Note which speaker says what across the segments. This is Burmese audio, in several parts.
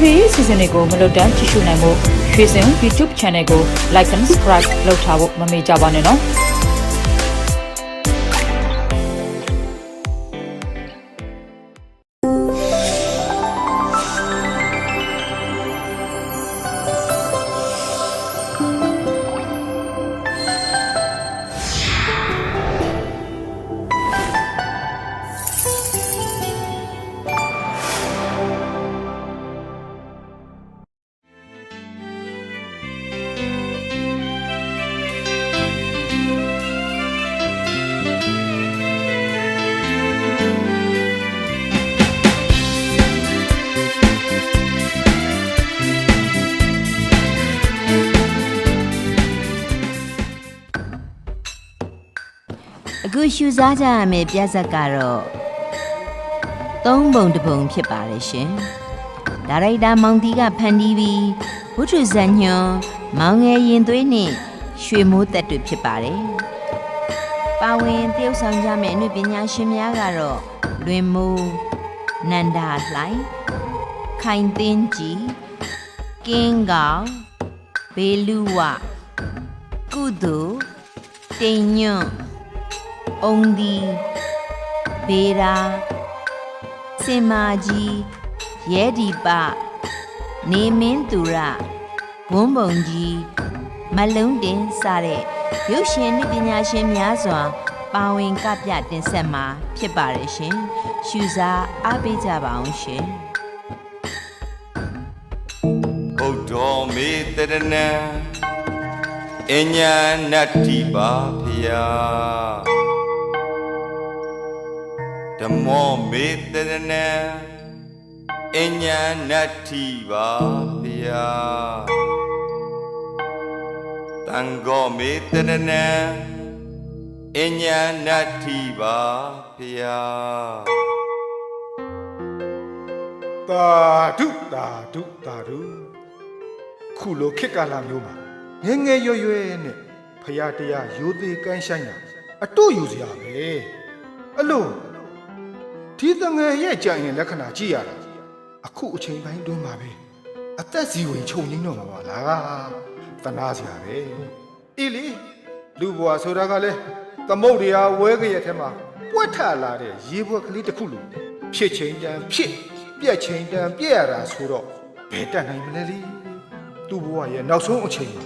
Speaker 1: တော်ပြည်စီစဉ်တွေကိုမလွတ်တမ်းကြည့်ရှုနိုင်မှုရွှေစင် YouTube Channel ကို Like and Subscribe လုပ်ထားဖို့မမေ့ကြပါနဲ့နော်
Speaker 2: အခုရှုစားကြရမယ့်ပြဇာတ်ကတော့သုံးပုံတစ်ပုံဖြစ်ပါတယ်ရှင်။ဒါရိုက်တာမောင်တီကဖန်တီးပြီးဘုထုဇန်ညွန်မောင်ငယ်ရင်သွေးနဲ့ရွှေမိုးသက်တွေဖြစ်ပါတယ်။ပါဝင်တရုပ်ဆောင်ကြမယ့်အနုပညာရှင်များကတော့လွင်မိုးနန္ဒာလှိုင်ခိုင်သိန်းကြည်ကင်းကောင်ဘေလူဝကုသိုလ်တိမ်ညွန့်အုံဒီဘေရာစင်မာကြီးရဲဒီပနေမင်းသူရဝန်းပုံကြီးမလုံးတင်စတဲ့ရုပ်ရှင်ပညာရှင်များစွာပါဝင်ကပြတင်ဆက်မှာဖြစ်ပါတယ်ရှင်ရှုစားအားပေးကြပါအောင်ရှင်
Speaker 3: ဘုဒ္ဓမေတရဏံအညာနတ္တိပါဖျာဓမ္မောမေတရဏံအညာနတ္တိပါဗျာသံဃောမေတရဏံအညာနတ္တိပါဗျာ
Speaker 4: သာဓုသာဓုသာဓုခုလိုခေတ်ကာလမျိုးမှာငယ်ငယ်ရွယ်ရွယ်နဲ့ဖရာတရားရိုသေကန်းဆိုင်တာအတူယူစရာပဲအဲ့လိုဒီတငယ်ရဲ့ကြံရင်လက္ခဏာကြည့်ရတာအခုအချိန်ပိုင်းတွင်းမှာပဲအသက်စီဝင်ခြုံငင်းတော့မှာပါလားတနာစရာပဲအေးလေလူဘွားဆိုတာကလည်းသမုတ်တရားဝဲကြရဲ့ထဲမှာပွက်ထလာတဲ့ရေဘွက်ကလေးတစ်ခုလိုဖြစ်ချိန်တန်ဖြစ်ပြက်ချိန်တန်ပြက်ရတာဆိုတော့ဘယ်တတ်နိုင်မလဲလေသူ့ဘွားရဲ့နောက်ဆုံးအချိန်မှာ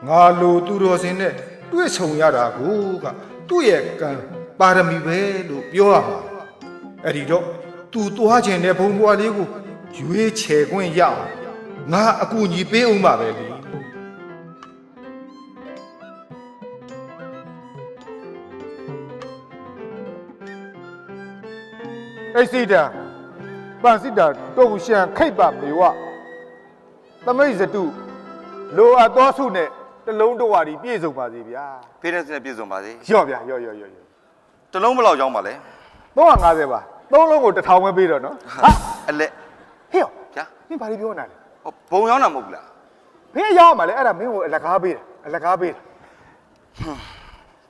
Speaker 4: ငါလိုသူတော်စင်နဲ့တွေ့ဆုံရတာကိုကသူ့ရဲ့ကံပါရမီပဲလို့ပြောရမှာအဲ့ဒီတော့သူသွားခြင်းတဲ့ဘုံဘွားလေးကိုရွေးချယ်ခွင့်ရအောင်ငါအကူအညီပေးအောင်ပါပဲလေအိစီတာပန်စစ်တာတော့ရှန်ခိတ်ပါမေဝသမိတ်စတုလိုအပ်သောစုနဲ့တလုံးတော်ဝါဒီပြည့်စုံပါစေဗျာ
Speaker 3: ဖေးတဲ့စနဲ့ပြည့်စုံပါစေ
Speaker 4: ရော့ဗျာရော့
Speaker 3: တလုံးဘယ်လောက်ကြောင်းပါလဲ
Speaker 4: 350ပါ3လုံးကို1000ပဲပေးတော့နော်ဟာ
Speaker 3: အလက်
Speaker 4: ဟေ့ဗျာမင်းဘာလို့ပြောနေတာလဲ
Speaker 3: ဘုံရောက်တာမဟုတ်ဘူးလား
Speaker 4: မင်းရောက်မှာလဲအဲ့ဒါမင်းကိုအလက်ကားပေးတယ်အလက်ကားပေးတယ်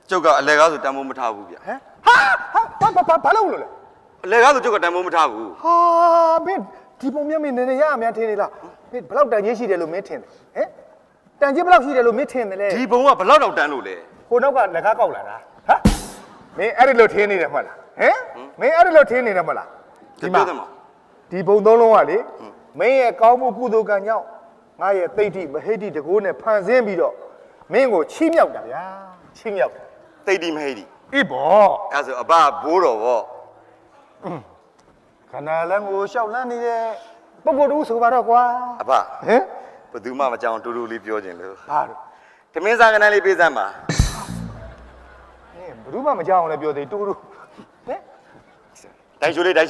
Speaker 3: ကျုပ်ကအလက်ကားဆိုတန်ဖိုးမထားဘူးဗျ
Speaker 4: ဟမ်ဟာဘာလို့လဲ
Speaker 3: အလက်ကားဆိုကျုပ်ကတန်ဖိုးမထားဘူး
Speaker 4: ဟာမင်းဒီပုံမြတ်မင်းနည်းနည်းရအများထင်နေလားမင်းဘလောက်တန်ကြီးရှိတယ်လို့မင်းထင်တယ်ဟမ်တန်ကြီးဘလောက်ရှိတယ်လို့မင်းထင်တယ်လေ
Speaker 3: ဒီဘုံကဘလောက်တောင်တန်လို့လဲ
Speaker 4: ဟိုနောက်ကလက်ကားကောက်လာတာဟာမင်းအဲ့ဒီလိုထင်းနေတယ်မဟုတ်လားဟမ်မင်းအဲ့ဒီလိုထင်းနေတယ်မဟုတ်လား
Speaker 3: ဒီမှာ
Speaker 4: ဒီဘုံသုံးလုံးကလေမင်းရဲ့ကောင်းမှုကုသိုလ်ကံကြောင့်ငါရဲ့သိဋ္ဌိမဟိဋ္ဌိတကိုးနဲ့ဖန်ဆင်းပြီးတော့မင်းကိုချီးမြှောက်တာဗျာချီးမြှောက်
Speaker 3: သိဋ္ဌိမဟိဋ္ဌိ
Speaker 4: အေးဘော
Speaker 3: အဲ့ဆိုအဘဘိုးတော်ဗော
Speaker 4: ခဏလန်းကိုရှောက်လန်းနေတဲ့ပုဂ္ဂိုလ်တူဆိုပါတော့ကွာ
Speaker 3: အဘဟ
Speaker 4: မ်
Speaker 3: ဘယ်သူမှမကြောင်တူတူလေးပြောခြင်းလို့
Speaker 4: ဘာလို့
Speaker 3: ဓမင်းစားကနန်းလေးပေးစမ်းပါ
Speaker 4: ဘယ်သူမှမကြောက်အောင်လည်းပြောသေးတူတူဟမ်
Speaker 3: ဒိုင်ချိုလေး
Speaker 4: ဟေ့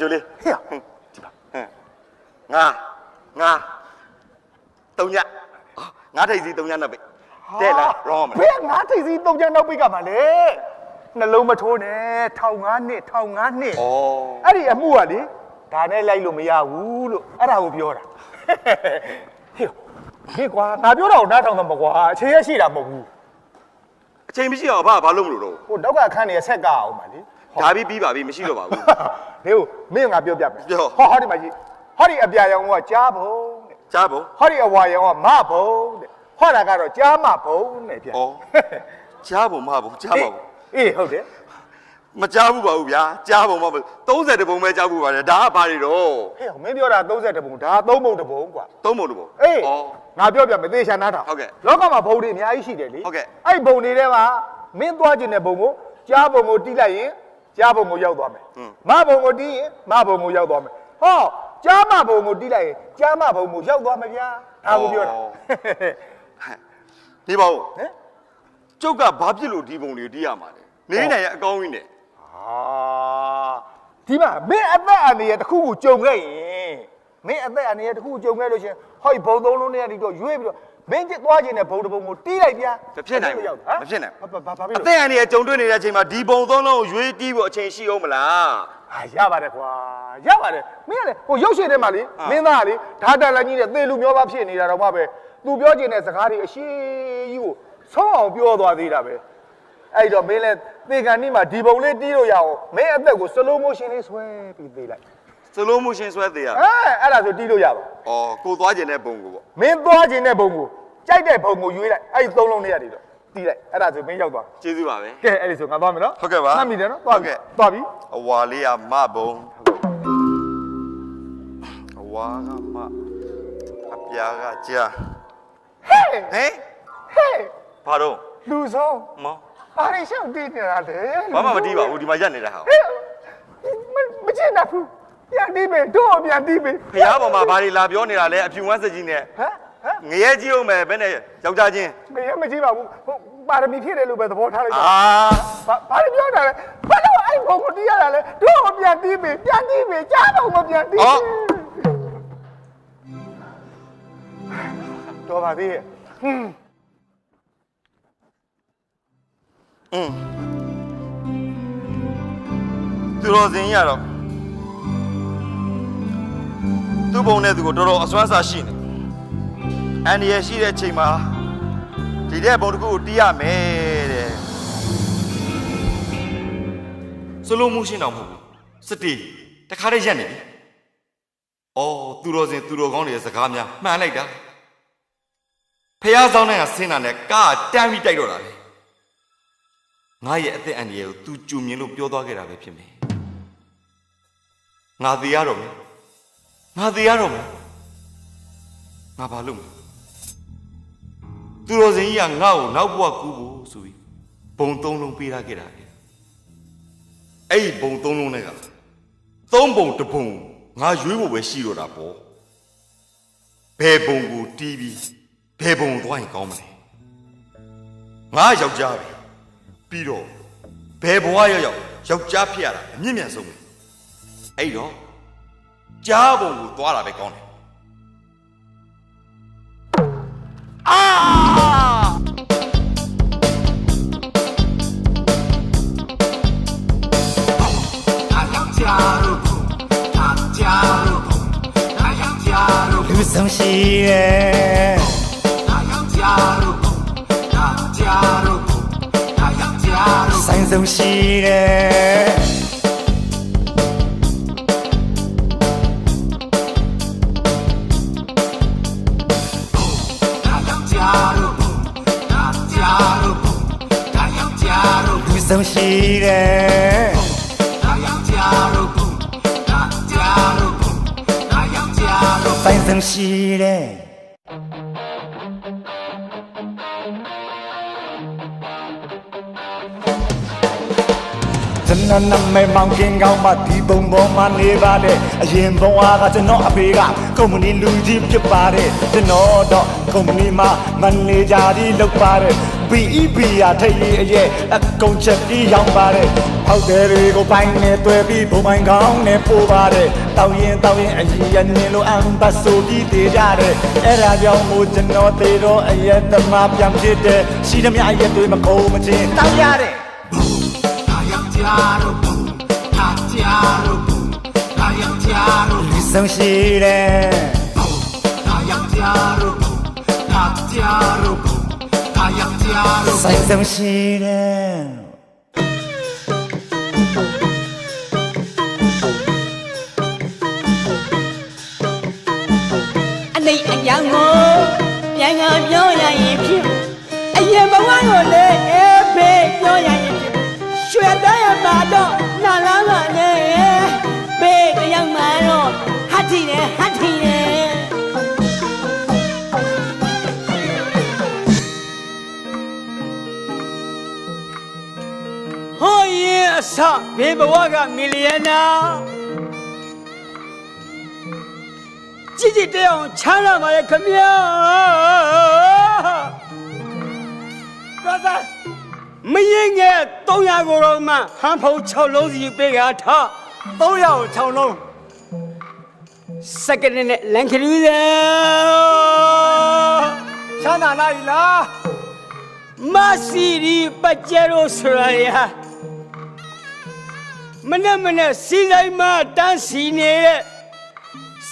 Speaker 4: ဒီပါ
Speaker 3: ငါ3ညငါထိပ်စီ3ညနောက်ပိတ်တဲ့လားရောမလား
Speaker 4: ဘယ်ငါထိပ်စီ3ညနောက်ပိတ်ကမှလေနှလုံးမထိုးနဲ့15နှစ်15နှစ်
Speaker 3: ဩ
Speaker 4: အဲ့ဒီအမှုကလေဒါနဲ့လိုက်လို့မရဘူးလို့အဲ့ဒါကိုပြောတာဟေ့ဟေ့ကွာငါပြောတာကိုနားထောင်တော့မကွာအချိန်ရရှိတာမဟုတ်ဘူး
Speaker 3: အချိန်မရှိအောင်အဘဘာလို့မလို့တော့
Speaker 4: ဟိုနောက်ကအခန်းနေဆက်ကအောင်ပါလေ
Speaker 3: ဒါပြီးပါပြီမရှိတော့ပါဘူး
Speaker 4: ဟေ့မင်းငါပြောပြမယ်
Speaker 3: ပြော
Speaker 4: ဟောဒီမှာကြီးဟောဒီအပြာရောင်ကကြားဖို့တဲ့
Speaker 3: ကြားပုံ
Speaker 4: ဟောဒီအဝါရောင်ကမဘုံတဲ့ဟောတာကတော့ကြားမဘုံနဲ့ဗျာ
Speaker 3: ဩကြားပုံမပုံကြားပါဘူး
Speaker 4: အေးဟုတ်တယ်
Speaker 3: မကြားဘူးပါဘူးဗျာကြားပုံမပုံ30ပုံပဲကြားဘူးပါတယ်ဒါကဘာတွေတော့
Speaker 4: ဟေးမင်းပြောတာ30ပုံဒါ3ပုံ1ပုံကွာ
Speaker 3: 3ပုံ2ပုံ
Speaker 4: အေးငါပြောပြမယ်သေချာနားထောင်
Speaker 3: ဟုတ်ကဲ့
Speaker 4: လောကမှာဘုံတွေအများကြီးရှိတယ်လေ
Speaker 3: ဟုတ်ကဲ့
Speaker 4: အဲ့ဘုံတွေထဲမှာမင်းသွားခြင်းတဲ့ဘုံကိုကြားဘုံကိုတီးလိုက်ရင်ကြားဘုံကိုရောက်သွားမယ်မဘုံကိုတီးရင်မဘုံကိုရောက်သွားမယ်ဟောကြားမဘုံကိုတီးလိုက်ရင်ကြားမဘုံကိုရောက်သွားမယ်ဗျာဒါကိုပြောတာ
Speaker 3: ဒီပါဦး
Speaker 4: ဟမ်
Speaker 3: ကျုပ်ကဘာဖြစ်လို့ဒီပုံတွေတီးရမှာလဲနေနိုင်ရဲ့အကောင်းကြီးနဲ့
Speaker 4: ဒီမှာမင်းအသက်အန္တရာယ်တစ်ခုခုကြုံခဲ့ရင်မင်းအသက်အန္တရာယ်တစ်ခုခုကြုံခဲ့လို့ရှင်ဟောဒီဘုံသုံးလုံးနဲ့ဒီတော့ရွေးပြီးတော့မင်းကျသွားခြင်းနဲ့ဘုံတစ်ဘုံကိုတီးလိုက်ဗျာ
Speaker 3: မဖြစ်နိုင်ဘူးမဖြစ်နိုင်
Speaker 4: ဘာဖြစ်
Speaker 3: အ
Speaker 4: လို့
Speaker 3: သက်အန္တရာယ်ကြုံတွေ့နေတဲ့အချိန်မှာဒီပုံ3လုံးကိုရွေးတီးဖို့အချိန်ရှိအောင်မလား
Speaker 4: ဟာရပါတယ်ကွာရပါတယ်မင်းကလေဟိုရုပ်ရှင်ထဲမှာလေမင်းသားကလေဓာတ်တန်လည်းကြီးနဲ့သေလူမျောပါဖြစ်နေတာတော့မှပဲသူပြောခြင်းတဲ့စကားတွေအရှိကြီးကိုဆုံးအောင်ပြောသွားသေးတာပဲအဲ့တော့မင်းလည်းသေကန်နေ့မှာဒီပုံလေးတီးလို့ရအောင်မင်းအသက်ကိုစလိုမိုရှင်လေးဆွဲပြီးသေးလိုက်
Speaker 3: စလိုမိုရှင်ဆွဲသေးရ
Speaker 4: အဲ့ဒါဆိုတီးလို့ရပါ
Speaker 3: ဩကိုသွားကျင်တဲ့ပုံကိုပေါ့
Speaker 4: မင်းသွားခြင်းတဲ့ဘုံကိုကြိုက်တဲ့ဘုံကိုရွေးလိုက်အဲ့ဒီ3လုံးလေးရတယ်တော့တီးလိုက်အဲ့ဒါဆိုမင်းရောက်သွား
Speaker 3: ကျေးဇူးပါပဲ
Speaker 4: ကဲအဲ့ဒီဆိုငါသွားမယ်နော်
Speaker 3: ဟုတ်ကဲ့ပါ
Speaker 4: မှတ်မိတယ်နော်သွားပြီသွားပြီ
Speaker 3: အဝါလေးကမဘုံအဝါကမအပြာကကြာ
Speaker 4: ဟေး
Speaker 3: ဟဲ့
Speaker 4: ဟေး
Speaker 3: ဘာတော့
Speaker 4: လူဆုံး
Speaker 3: မော
Speaker 4: ဘာတွေရှောက်တီးနေတာလဲ
Speaker 3: ဘာမှမတီးပါဘူးဒီမှာရက်နေတာဟာ
Speaker 4: မချင်တတ်ဘူးပြန်တီးမယ်တို့ပြန်တီးမယ်
Speaker 3: ဖျားပေါ်မှာဘာတွေလာပြောနေတာလဲအဖြူဝမ်းစကြီးနဲ့
Speaker 4: ဟမ်ဟမ်
Speaker 3: ငရဲကြီးအောင်မယ်ဘယ်နဲ့ယောက်ျားချင်း
Speaker 4: မရမကြည့်ပါဘူးဟိုပါရမီဖြစ်တယ်လို့ပဲသဘောထားလိုက်တာ
Speaker 3: အာ
Speaker 4: ဘာတွေပြောတာလဲဘာလို့အဲ့ဘုံကိုတီးရတာလဲတို့ပြန်တီးမယ်ပြန်တီးမယ်ကြားဘုံကိုပြန်တီးတော်ပါသေးရဲ့ဟွန်း
Speaker 3: သူတော်စင်ရတော့သူ့ဘုံနဲ့သူကိုတော်တော်အစွမ်းစားရှိနေအန်ဒီရရှိတဲ့ချိန်မှာဒီတဲ့ဘုံတစ်ခုကိုတီးရမယ်တဲ့စလိုမိုရှင်တော့မဟုတ်ဘူးစတီတခါတည်းရက်နေပြီအော်သူတော်စင်သူတော်ကောင်းတွေရဲ့စကားများမှန်လိုက်တာဖះဆောင်တဲ့ကဆင်းတာနဲ့ကားတန်းပြီးတိုက်တော့တာလေငါရဲ့အသက်အန္တရာယ်ကို तू ကြုံမြင်လို့ပြောသွားခဲ့တာပဲဖြစ်မယ်ငါသေးရတော့မယ်ငါသေးရတော့မယ်ငါဘာလုပ်မလဲသူတော်စင်ကြီးကငါ့ကိုနောက်ဘဝကူးဖို့ဆိုပြီးဘုံ3လုံးပေးထားခဲ့တာလေအဲ့ဒီဘုံ3လုံးနဲ့က3ဘုံ1ဘုံငါရွေးဖို့ပဲရှိတော့တာပေါ့ဘယ်ဘုံကိုတီးပြီးဘယ်ဘုံသွားရင်ကောင်းမလဲငါယောက်ျားပဲပြီးတော့ဘယ်ဘဝရောက်ယောက်ျားဖြစ်ရတာအမြင့်မြတ်ဆုံးပဲအဲ့တော့ကြားဘုံကိုသွားတာပဲကောင်းတယ်အာ
Speaker 5: လူဆုံးရှိရဲ့ဆိုင်ဆုံးရှိရဲ့လူဆုံးရှိရဲ့ဆိုင်ဆုံးရှိတဲ့ကျွန်တော်နာမည်မောင်ကင်းကောင်းမှဒီဘုံပေါ်မှာနေပါတယ်အရင်ဘုံအားကကျွန်တော်အဖေကကုမ္ပဏီလူကြီးဖြစ်ပါတယ်ကျွန်တော်တော့ကုမ္ပဏီမှာမန်နေဂျာကြီးလုပ်ပါတယ် BEB ရထိပ်လေးအရဲ့အကုန်ချက်ပြီးရောက်ပါတယ်ဟောက်တယ်တွေကိုပိုင်းနေတွဲပြီးဘုံပိုင်းကောင်းနဲ့ပို့ပါတယ်တောင်းရင်အကြီးရနေလို့အမ်ဘတ်ဆိုပြီးတည်ကြတယ်အဲ့ဒါကြောင့်မို့ကျွန်တော်သေးတော့အရဲ့သမားပြန်ဖြစ်တယ်ရှိသမျှအရဲ့တွေမကုန်မချင်းတောင်းရတယ်လူဆုံးရှိတယ်ဆိုင်ဆုံးရှိတယ်
Speaker 2: အ
Speaker 6: နေအယောင်ကိုပြန်ကပြောရရင်ဖြစ်အရင်ဘဝကိုလည်းဘေးပြောရရင်ဖြစ်ရွှေတရမှာတော့နာလာပါနဲ့ဘေးတယောက်မှာတော့ဟတ်ထီတယ်ဟတ်ထီတယ်ဟိုရင်အစဘေးဘဝကမီလီယံနာကြည်ကြည်တဲ့အောင်ချမ်းသာပါရဲ့ခမညာဘာသာမရင်ငယ်300ကိုတော့မှဟန်ဖုံ6လုံးစီပေးကြထား300ကို6လုံးစက္ကန့်နဲ့လန်ခရီးတယ်ချမ်းသာလိုက်လားမစီရီပတ်ကျဲလို့ဆိုရမနဲ့စီတိုင်းမှာတန်းစီနေတဲ့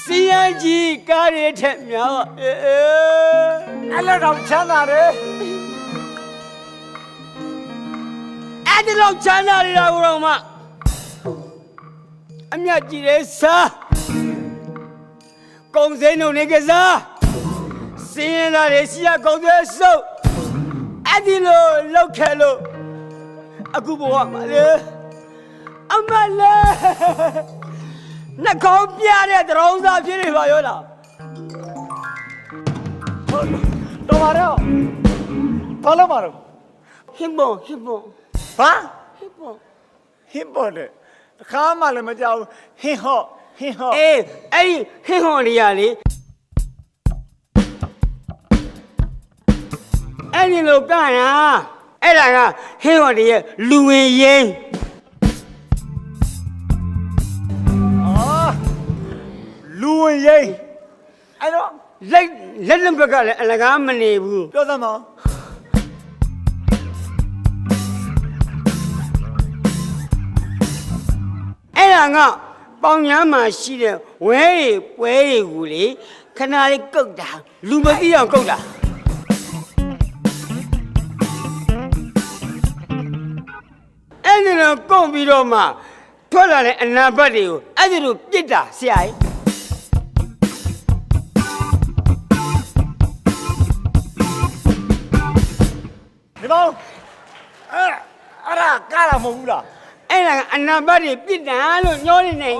Speaker 6: စီယန်ကြီးကားရထက်မြောက်အဲ့လောက်တော့ချမ်းသာတယ်အဲ့ဒီလောက်ချမ်းသာရတာကတော့မှအမြတ်ကြီးတဲ့စားကုံစင်းတို့နေကစားစင်းရတာတွေစီရကုံတွေစုပ်အဲ့ဒီလိုလောက်ခဲလို့အခုဘဝမှာလေအမလေးနှကောင်းပြတဲ့တရုံးစားဖြစ်နေပါရောလားတော်ပါတော့ဘာလို့မတော့ဟင်ဘောဘာဟင်ဘောလေတခါမှလည်းမကြောက်ဟင်ဟောအေးအဲ့ဒီဟင်ဟောနေရလေအဲ့ဒီလိုကရာအဲ့ဒါကဟင်ဟောနေရလူဝင်ရင်လူဝင်ရင်အဲ့တော့လက်ဘက်ကလည်းအလကားမနေဘူးပြောသမောအဲ့ဒါကပေါင်ညာမှာရှိတဲ့ဝဲတွေပွဲတွေကိုလေခဏလေးကုတ်တာလူမသိအောင်ကုတ်တာအဲ့ဒီလိုကုတ်ပြီးတော့မှထွက်လာတဲ့အနာဘတ်တွေကိုအဲ့ဒီလိုပြစ်တာဆရာကြီးဒီမောင်အဲ့ဒါကားလာမဟုတ်ဘူးလားအဲ့ဒါအနာဘတ်တွေပြစ်တာလို့ညောနေနေရင်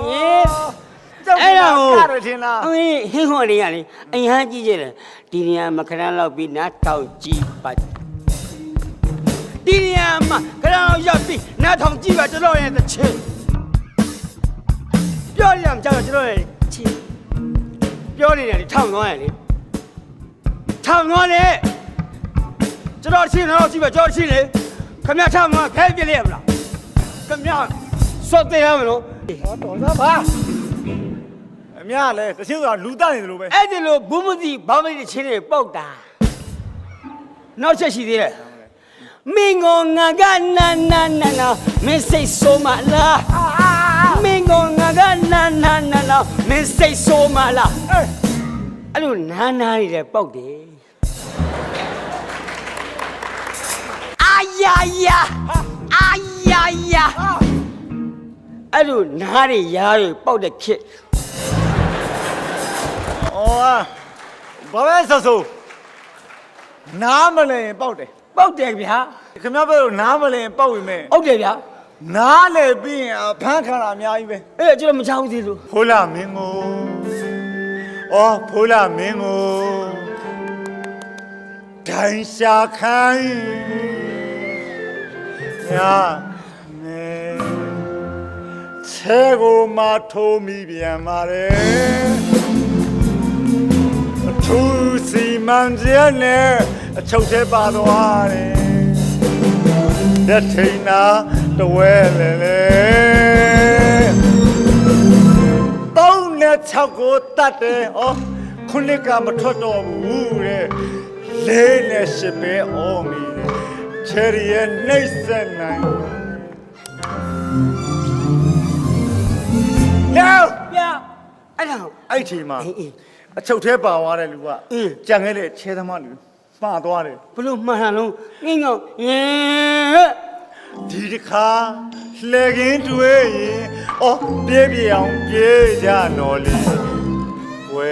Speaker 6: အဲ့ဒါကိုကားရထင်လားဟင်းဟောနေရလေအရင်ကြည့်ကြတယ်ဒီနေရာမှာခဏလောက်ပြီးနားထောင်ကြည့်ပါဒီနေရာမှာခဏလောက်ရောက်ပြီးနားထောင်ကြည့်ပါကျွန်တော်ရဲ့တစ်ချင်းပြောရအောင်ကြောက်ကျွန်တော်ရဲ့ချင်းပြောနေတယ်ထောင်သွားရလေထောင်သွားလေကျွန်တော်ချင်းတော့ကြည့်ပါကျွန်တော်ချင်းလေခမရထောင်သွားခဲပြလေမလားခမရစော့တယ်ရမလို့တော်သားပါအများလဲတချင်းဆိုတာလူတက်နေတယ်လို့ပဲအဲ့ဒီလိုဘူးမသိဘာမသိချင်းတွေပေါက်တာနောက်ချက်ရှိသေးတယ်မင်းကငါကနာမင်းစိတ်ဆိုးမလားမင်းကငါကနာမင်းစိတ်ဆိုးမလားအဲ့လိုနာနေတယ်ပေါက်တယ်အာယာအဲ့လိုနားတွေရားတွေပေါက်တဲ့ခစ်ဘာပဲဆိုနားမလဲပေါက်တယ်ဗျာခင်ဗျားပြောနားမလဲပေါက်ပြီမဲ့ဟုတ်တယ်ဗျာနားလေပြီးရင်ဖမ်းခံတာအများကြီးပဲအဲ့ကျွန်တော်မချောင်းသေးလို့ဖိုးလာမင်းကိုဖိုးလာမင်းကိုဒိုင်းရှာခိုင်းညာမဲချဲကိုမထိုးမိပြန်ပါတယ်အထူးစီမံကျဲနဲ့အချုပ်သေးပါသွားတယ်လက်ထိန်နာတဝဲလေ3-6ကိုတတ်တယ်ခုနှစ်ကမထွက်တော့ဘူးတဲ့4နဲ့8ပဲအော်မီတဲ့ချယ်ရီရဲ့နှိမ့်ဆက်နိုင်လောက်ပြအဲ့ချိန်မှာအချုပ်သေးပါသွားတဲ့လူကကြံခဲ့တဲ့ချဲသမားလူမှားသွားတယ်ဘလို့မှားတာလုံးငင်းငေါဒီတစ်ခါလှည့်ကင်းတွေ့ရင်ပြေးအောင်ပြေးကြတော့လေဝဲ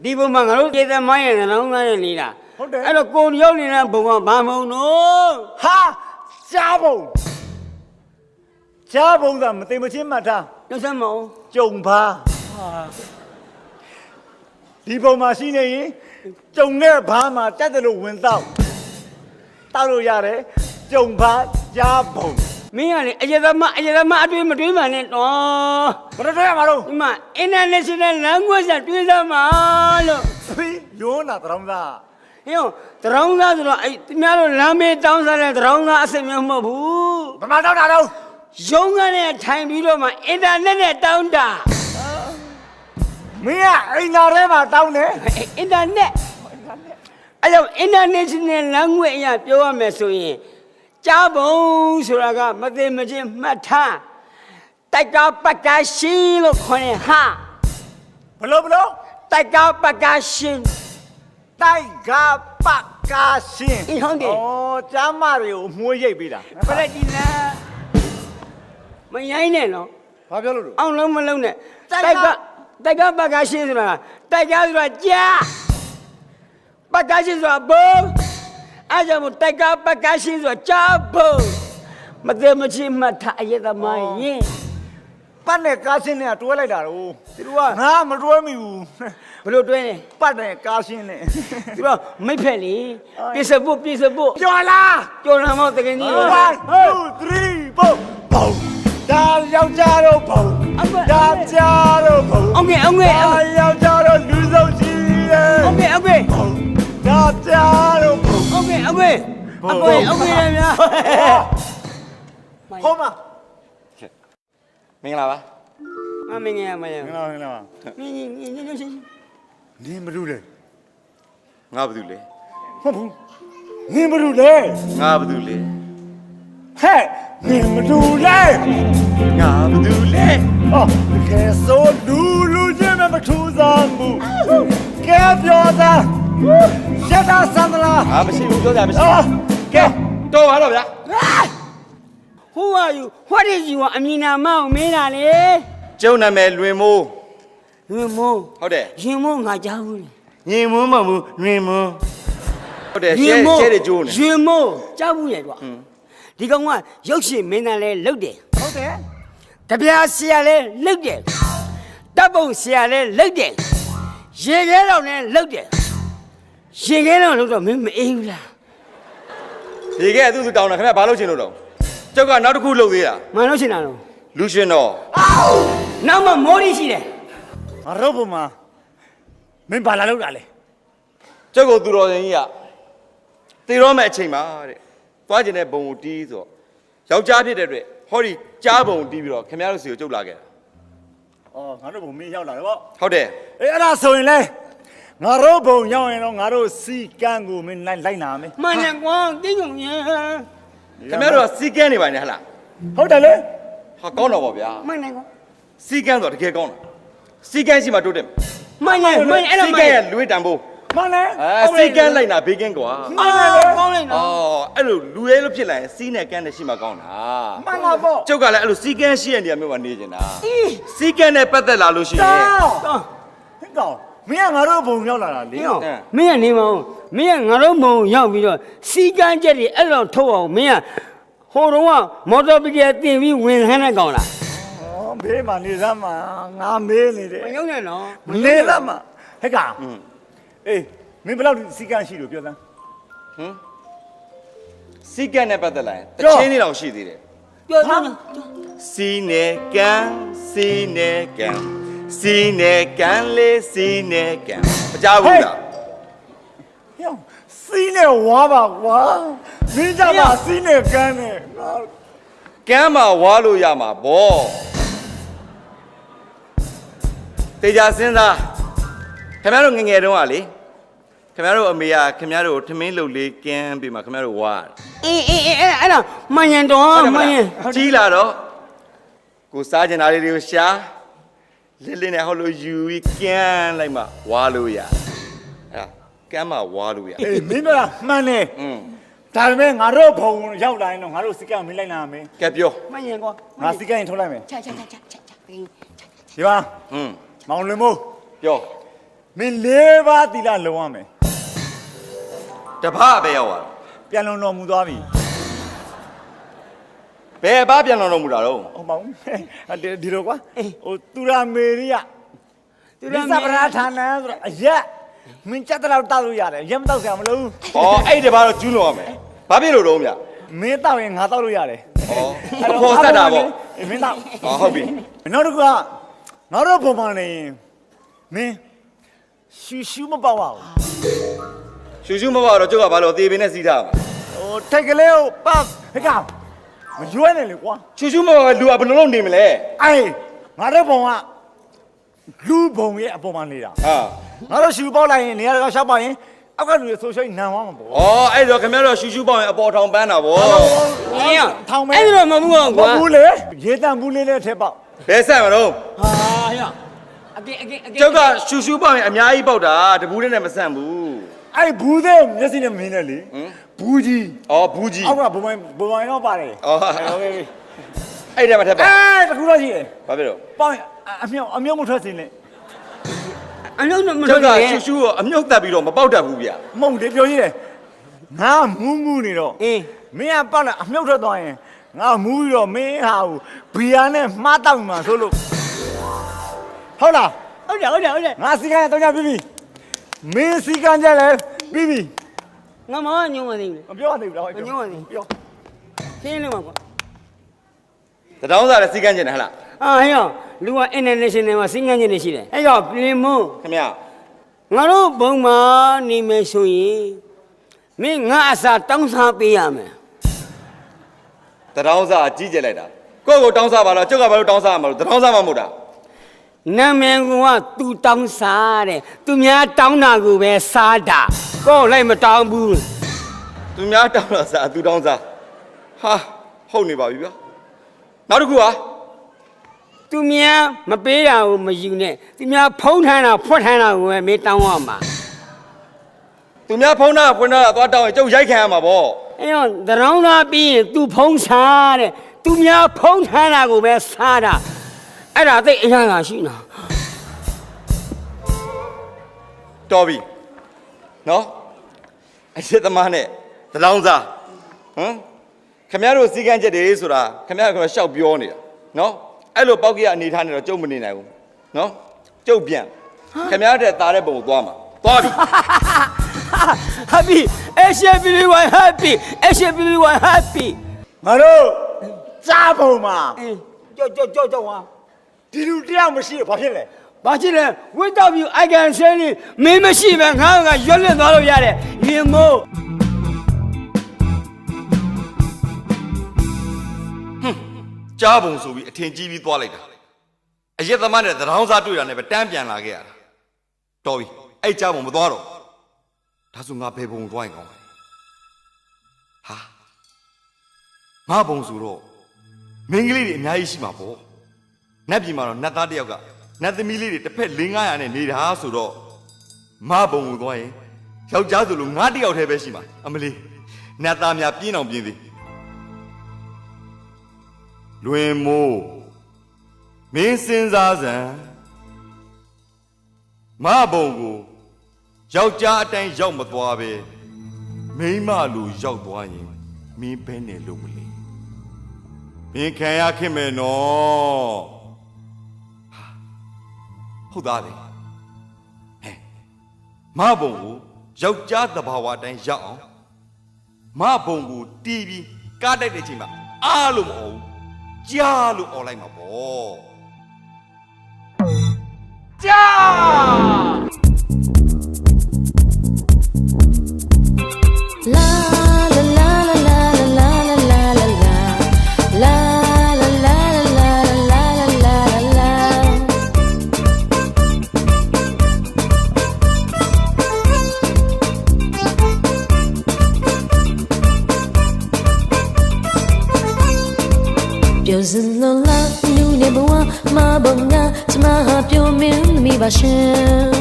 Speaker 6: ဒီဘုံမှာငါတို့ကျေသမိုင်းရဲ့နှလုံးသားရဲ့နေတာ
Speaker 5: ဟုတ်တယ်
Speaker 6: အဲ့တော့ကိုရုပ်နေတဲ့ဘုံကဘာမုံတော့
Speaker 5: ဟာကြားပုံကြားပုံသာမသိမချင်းမှတ်ထား
Speaker 6: ရုပ်စမ်းမအောင်
Speaker 5: ကြုံပါဒီပုံမှာရှိနေရင်ကြုံတဲ့ဘာမှာတက်တယ်လို့ဝင်တော့တောက်လို့ရတယ်ကြုံပါကြားပုံ
Speaker 6: မင်းကလေအယသမအတွေ့မတွေးမှနဲ့တော့
Speaker 5: ဘယ်တော့ရမှာတော့
Speaker 6: ဒီမှာ international language တွေးစမ်းမှာလို့
Speaker 5: ရိုးနာတရောင်းသား
Speaker 6: ဟင်းတရောင်းသားဆိုတော့အဲ့သူများတို့လမ်းမေးတောင်းစားတဲ့တရောင်းသားအစစ်မျိုးမဟုတ်ဘူး
Speaker 5: ဘယ်မှာတောက်တာတော့
Speaker 6: ရုံးကနေထိုင်ပြီးတော့မှအင်တာနက်နဲ့တောင်းတာ
Speaker 5: မင်းကအိမ်သာထဲမှာတောင်းတယ်
Speaker 6: အင်တာနက်အဲ့တော့ international language အရပြောရမယ်ဆိုရင်ကြားပုံဆိုတာကမသိမချင်းမှတ်ထားတိုက်ကပတ်ကရှင်းလို့ခေါ်ရင်ဟာ
Speaker 5: ဘလို့
Speaker 6: တိုက်ကပတ်ကရှင်း
Speaker 5: တိုက်ကပတ်ကားရှင်း
Speaker 6: အေးဟုတ်တယ်
Speaker 5: ဩကြားမတွေကိုမွှေးရိပ်ပေးတာ
Speaker 6: ပလက်ဒီနာမရိုင်းနဲ့နော်
Speaker 5: ဘာပြောလို့လဲ
Speaker 6: အောင်လုံးမလုံးနဲ့တိုက်ကပတ်ကရှင်းဆိုတာတိုက်ကဆိုတာကြားပတ်ကရှင်းဆိုတာဘုံအားကြောင့်တိုက်ကပတ်ကရှင်းဆိုတာကြားဘုံမသိမချင်းမှတ်ထားအယသမိုင်းရင်
Speaker 5: ပတ်နဲ့ကားရှင်းနဲ့တွဲလိုက်တာတော့
Speaker 6: သူတို့က
Speaker 5: ငါမတွဲမိဘူး
Speaker 6: ဘလို့တွဲနေ
Speaker 5: ပတ်နဲ့ကားရှင်းနဲ့
Speaker 6: သူတို့မိတ်ဖက်လေပြစ်စဖို့
Speaker 5: ကျော်လား
Speaker 6: ကျော်လာမောတကယ်ကြီး
Speaker 5: 1 2 3 4ဘုံဒါယောက်ျားတို့ဘုံဒါကြားတို့ဘုံ
Speaker 6: အောင်ကဲ
Speaker 5: ဒါယောက်ျားတို့လူဆုံးရှိတယ်
Speaker 6: အောင်ကဲ
Speaker 5: ဘုံဒါကြားတို့ဘုံ
Speaker 6: အောင်ကဲလေများ
Speaker 5: ဟောမ
Speaker 3: မင်္ဂလာပါ
Speaker 6: မင်းငယ်မရ
Speaker 5: ငလာငလာ
Speaker 6: နင်းရှင်း
Speaker 5: နင်းမလို့လေ
Speaker 3: ငါဘာလုပ်လဲ
Speaker 5: ဟုတ်ဘူးနင်းမလို့လေ
Speaker 3: ငါဘာလုပ်လဲ
Speaker 5: ဟဲ့နင်းမလို့လေ
Speaker 3: ငါဘာလုပ်လဲ
Speaker 5: အော်ကဲဆိုလူချင်းမထူးစားဘူးကဲပြောသားရတာစံလား
Speaker 3: ငါမရှိဘူးပြောကြမရှိ
Speaker 5: အော်ကဲ
Speaker 3: တော်ပါတော့ဗျာ
Speaker 6: Who are you? What is you? အမည်နာမအောင်မင်းတာလေ
Speaker 3: ကျုံနာမည်လွင်မိုး
Speaker 6: ရင်မို့
Speaker 3: ဟုတ်တယ်
Speaker 6: ရင်မို့ငါကြားဘူးလေ
Speaker 3: ညင်မွန်းမဟုတ်ဘူးလွင်မွန်းဟုတ်တယ်ရှဲတွေကျိုးနေ
Speaker 6: ရင်မို့ကြားဘူးလေကွာဒီကောင်ကရုပ်ရှင်မင်းသားလဲလုတ်တယ်
Speaker 5: ဟုတ်တယ်
Speaker 6: တပြားဆရာလဲလုတ်တယ်တပ်ပုံဆရာလဲလုတ်တယ်ရေခဲတော်လဲလုတ်တယ်ရေခဲတော်လုတ်တော့မင်းမအေးဘူးလား
Speaker 3: ဒီကဲသူ့သူတောင်းတာခင်ဗျာဘာလုပ်ချင်လို့တော့ကျုပ်ကနောက်တစ်ခုလုပ်သေးတာ
Speaker 6: မလို့ရှင်တာတော့
Speaker 3: လူရှင်တော်
Speaker 6: နောက်မှမိုးရီရှိတယ်
Speaker 5: ငါတို့ဘုံမှာမင်းဘာလာလောက်တာလဲ
Speaker 3: ကျုပ်ကသူတော်စင်ကြီးကတည်တော့မဲ့အချိန်မှာတဲ့သွားကျင်တဲ့ဘုံကိုတီးဆိုတော့ယောက်ျားဖြစ်တဲ့အတွက်ဟောဒီကြားဘုံတီးပြီးတော့ခင်ဗျားတို့စီကိုကျုပ်လာခဲ့တာ
Speaker 5: အော်ငါတို့ဘုံမင်းရောက်လာတယ်ပေါ့
Speaker 3: ဟုတ်တယ်
Speaker 5: အေးအဲ့ဒါဆိုရင်လေငါတို့ဘုံရောက်ရင်တော့ငါတို့စီကန်းကိုမင်းလိုက်နာမယ်
Speaker 6: မှန်တယ်ကွာတင်းကုန်ရ
Speaker 3: ခင်ဗျားတို့ကစီကန်းနေပါနဲ့ဟလား
Speaker 5: ဟုတ်တယ်လေ
Speaker 3: ဟာကောင်းတော့ပါဗျာ
Speaker 6: မှန်တယ်ကွာ
Speaker 3: စီကန်းဆိုတော့တကယ်ကောင်းတာစီကန်းရှိမှတိုးတယ်
Speaker 6: မှန်တယ်အဲ့
Speaker 3: စီ
Speaker 6: တော့
Speaker 3: ကန်းရဲ့လွေးတန်ဖိုး
Speaker 5: မှန်တယ်
Speaker 3: စီကန်းလိုက်တာဘေးကင်းကွာ
Speaker 6: အော်ကောင်းလိုက်နော်
Speaker 3: အော်အဲ့လိုလူရဲလို့ဖြစ်လာရင်စီးနဲ့ကန်းနဲ့ရှိမှကောင်းတာ
Speaker 5: မှန်ပါပေါ့
Speaker 3: ကျုပ်ကလည်းအဲ့လိုစီကန်းရှိတဲ့နေရာမျိုးမှာနေကျင်တာစီကန်းနဲ့ပတ်သက်လာလို့ရှိရင်
Speaker 6: တော့
Speaker 5: ဟင်ကောင်မင်းကငါတို့ဘုံရောက်လာတာလေ
Speaker 6: မင်းကနေမအောင်မင်းကငါတို့မုံရောက်ပြီးတော့စီကန်းချက်တွေအဲ့လိုထုတ်အောင်မင်းကဟိုတော့ကမော်တော်ဘီကတင်ပြီးဝင်ခန်းနဲ့ကောင်လား
Speaker 5: ဩဘေးမှာနေသားမှာငါမေးနေတယ်
Speaker 6: မရောက်နဲ့နော်
Speaker 5: နေသားမှာဟဲ့ကောင်အေးမင်းဘယ်လောက်စီကန်းရှိလို့ပြောစမ်း
Speaker 3: စီကန်းနဲ့ပတ်သက်လာရင်တချင်းလေးတောင်ရှိသေးတယ်
Speaker 6: ပြောစမ်း
Speaker 3: စီနဲ့ကန်းစီနဲ့ကန်းစီနဲ့ကန်းလေးစီနဲ့ကန်းမကြောက်ဘူးလား
Speaker 5: ဟဲ့စီးနဲ့ဝါပါကွာမင်းကြမှာစီးနဲ့ကန်းနဲ့ငါ
Speaker 3: ကန်းမှာဝါလို့ရမှာဗောတေချာစဉ်းစားခင်ဗျားတို့ငယ်ငယ်တုန်းကလေခင်ဗျားတို့အမေကခင်ဗျားတို့ထမင်းလုပ်လေးကန်းပြီးမှခင်ဗျားတို့ဝါ
Speaker 6: အေးအဲ့ဒါမှန်ရင်တော့မှန်ရင်
Speaker 3: ကြီးလာတော့ကိုစားကျင်တာလေးတွေကိုရှာလင်းလင်းနဲ့ဟောလို့ယူပြီးကန်းလိုက်မှဝါလို့ရအဲ့ဒါကန်းမှာဝါလို့ရ
Speaker 5: အေးမင်းကမှန်တယ်
Speaker 3: อืม
Speaker 5: ဒါပေမဲ့ငါတို့ဘုံရောက်လာရင်တော့ငါတို့စီကန်းမင်းလိုက်နာမယ်
Speaker 3: ကဲပြော
Speaker 6: မှန်ရင်ကွာ
Speaker 5: ငါစီကန်းရင်ထုတ်လိုက်မယ်
Speaker 6: ချက်
Speaker 5: ဒီပါ
Speaker 3: อืม
Speaker 5: မောင်လွင်မို့
Speaker 3: ပြော
Speaker 5: မင်း၄ပါးသီလလုံရမယ်
Speaker 3: တပားပဲရောက်သွား
Speaker 5: ပြန်လုံတော်မူသွားပြီ
Speaker 3: ဘယ်ဘာပြန်တော်မူတာတော့
Speaker 5: ဟုတ်ပါဘူးဒီလိုကွာဟိုသူရာမေရိယသူရာမေရိယဌာနဆိုတော့အရက်မင်းချက်တော့တောက်လို့ရတယ်ရက်မတောက်ဆရာမလို့
Speaker 3: ဩအဲ့တပားတော့ကျူးလွန်ရမယ်ဘာဖြစ်လို့တော့ဗျ
Speaker 5: မင်းတောက်ရင်ငါတောက်လို့ရတယ်
Speaker 3: ဩအဖော်ဆက်တာပေါ့
Speaker 5: မင်းတောက်
Speaker 3: ဟုတ်ပြီ
Speaker 5: နောက်တစ်ခုကငါတို့ပုံမှန်နေမင်းရှူမပေါ့ပါဘူး
Speaker 3: ရှူမပါတော့ကျုပ်ကဘာလို့အသေးပင်နဲ့စီးထားမှာ
Speaker 5: ဟိုထိုက်ကလေးကိုပတ်ဟဲ့ကောင်မရွေးနဲ့လေကွာ
Speaker 3: ရှူမပါလူကဘယ်လိုလုပ်နေမလဲ
Speaker 5: အေးငါတို့ပုံကလူပုံရဲ့အပေါ်မှာနေတာ
Speaker 3: ဟာ
Speaker 5: ငါတို့ရှူပေါက်လိုက်ရင်နေရာကရှောက်ပေါက်ရင်အောက်ကလူတွေဆိုရှယ်နံသွားမှာပေါ့
Speaker 3: ဩအဲ့တော့ခင်ဗျားတို့ရှူပေါင်းရင်အပေါ်ထောင်ပန်းတာဗော
Speaker 6: အေးရ
Speaker 5: ထောင်မဲ
Speaker 6: အဲ့ဒါမမှုအောင်
Speaker 5: မ
Speaker 6: ကွာ
Speaker 5: ဘူးလေရေတံဘူးလေးနဲ့ထက်ပေါက်
Speaker 3: ဘယ်ဆက်မလို့
Speaker 6: ဟာရအကေ
Speaker 3: ကျုပ်ကရှူပေါင်းရင်အများကြီးပေါက်တာတပူးနဲ့မဆန့်ဘူး
Speaker 5: အဲ့ဘူးသေးမျက်စိနဲ့မင်းနဲ့လေဘူးကြီး
Speaker 3: ဩဘူးကြီး
Speaker 5: အောက်ကဘုံမိုင်းတော့ပါတယ်
Speaker 3: ဩအဲ့ဒါမှထက်ပါ
Speaker 5: အဲ့တကူတော့ရှိတယ်
Speaker 3: ဘာဖြစ်လို့
Speaker 5: ပေါက်အမြုပ်မထွက်စင်းလေ
Speaker 6: အလုံးမ
Speaker 3: ကျု
Speaker 6: လို့
Speaker 3: ပ်ကရှူကိုအမြုပ်တက်ပြီးတော့မပေါက်တတ်ဘူးဗျ
Speaker 5: မဟုတ်တယ်ပြောကြီးတယ်ငါမူးနေတော့
Speaker 6: အေး
Speaker 5: မင်းကပေါက်လာအမြုပ်ထွက်သွားရင်ငါမူးပြီးတော့မင်းဟာကိုဘီယာနဲ့မှားတောက်မှာဆိုလို့ဟုတ်လား
Speaker 6: ဟုတ်တယ်
Speaker 5: ငါစီကံတော့ကြပြီမင်းစီကံကြလဲပြီးပြီ
Speaker 6: ငါမညုံမသိဘူး
Speaker 5: မပြောရသေးဘူးလား
Speaker 6: မညုံမသိ
Speaker 5: ပြော
Speaker 6: ရှင်းလို့မှာကွာ
Speaker 3: တတောင်းစားလည်းစီကန်းကျင်တယ်ဟလား
Speaker 6: အာဟဲ့ရလူက international မှာစင်ကန်းချင်းနေရှိတယ်အဲ့တော့ပြင်မို့
Speaker 3: ခင်ဗျာ
Speaker 6: ငါတို့ဘုံမှာနေမယ်ဆိုရင်မင်းငါအစာတောင်းစားပေးရမယ်
Speaker 3: တတောင်းစားကြီးကျယ်လိုက်တာကိုယ့်ကိုတောင်းစားပါလားကျုပ်ကဘာလို့တောင်းစားမှာလို့တတောင်းစားမှမဟုတ်တာ
Speaker 6: နာမည်ကသူတောင်းစားတဲ့သူများတောင်းတာကိုပဲစားတာကိုယ်လိုက်မတောင်းဘူး
Speaker 3: သူများတောင်းတာစားသူတောင်းစားဟာဟုတ်နေပါပြီဗျာနောက်တစ်ခုဟာ
Speaker 6: သူများမပေးတာကိုမယူနဲ့သူများဖုံးထမ်းတာဖွက်ထမ်းတာကိုပဲမင်းတောင်းရမှာ
Speaker 3: သူများဖုန်းသားဖွင့်သားသွားတောင်းရင်ကျုပ်ရိုက်ခံရမှာပေါ့
Speaker 6: အဲ့တော့သရောင်းသားပြီးရင်သူဖုံးစားတဲ့သူများဖုံးထမ်းတာကိုပဲစားတာအဲ့ဒါသိအရာကရှိနော်
Speaker 3: တော်ပြီနော်အစ်သမားနဲ့တတောင်းစားဟမ်ခင်ဗျားတို့စီကန်းချက်တွေဆိုတာခင်ဗျားကတော့ရှောက်ပြောနေတာနော်အဲ့လိုပောက်ကြီးအနေထားနေတော့ကျုပ်မနေနိုင်ဘူးနော်ကျုပ်ပြန်ခင်ဗျားတဲ့သားတဲ့ပုံကိုသွားမှာသွားပြီ
Speaker 6: happy everyone happy everyone happy
Speaker 5: ငါတို့စားပုံမှာ
Speaker 6: ကြောက်ဟာ
Speaker 5: ဒီလူတယောက်မရှိဘာဖြစ်လဲ
Speaker 6: ဘာဖြစ်လဲ without you I can say မင်းမရှိပဲငါကရွက်လင့်သွားလို့ရတယ်ရင်မို့
Speaker 3: ကြားပုံဆိုပြီးအထင်ကြီးပြီးသွားလိုက်တာအရက်သမားနဲ့တရောင်းစားတွေ့တာနဲ့ပဲတန်းပြန်လာခဲ့ရတာတော်ပြီအဲ့ကြားပုံမသွားတော့ဒါဆိုငါဘယ်ပုံသွားရင်ကောင်းလဲဟာငါပုံဆိုတော့မင်းကလေးတွေအများကြီးရှိမှာပေါ့နတ်ပြည်မှာတော့နတ်သားတစ်ယောက်ကနတ်သမီးလေးတွေတစ်ဖက်400-500နဲ့နေတာဆိုတော့မပုံကိုသွားရင်ယောက်ျားဆိုလို့ငါတစ်ယောက်တည်းပဲရှိမှာအမလေးနတ်သားများပြင်းအောင်ပြင်းသေးလွင်မိုးမင်းစဉ်းစားစမ်းမဘုံကိုယောက်ျားအတိုင်းရောက်မသွားပဲမိန်းမလူရောက်သွားရင်မင်းဘဲနဲ့လို့မလဲမင်းခံရခင်မယ်နော်ဟုတ်သားလေဟဲ့မဘုံကိုယောက်ျားသဘာဝအတိုင်းရောက်အောင်မဘုံကိုတီးပြီးကားတိုက်တဲ့အချိန်မှာအားလို့မဟုတ်ကြားလို့អော်လိုက်မှာပေါ့ကြား
Speaker 7: La la la la la la la la la la la la la la la la ပြောစလုံးလာလူနေဘဝမဘုံကကျမဟာပြောမင်းမိပါရှင်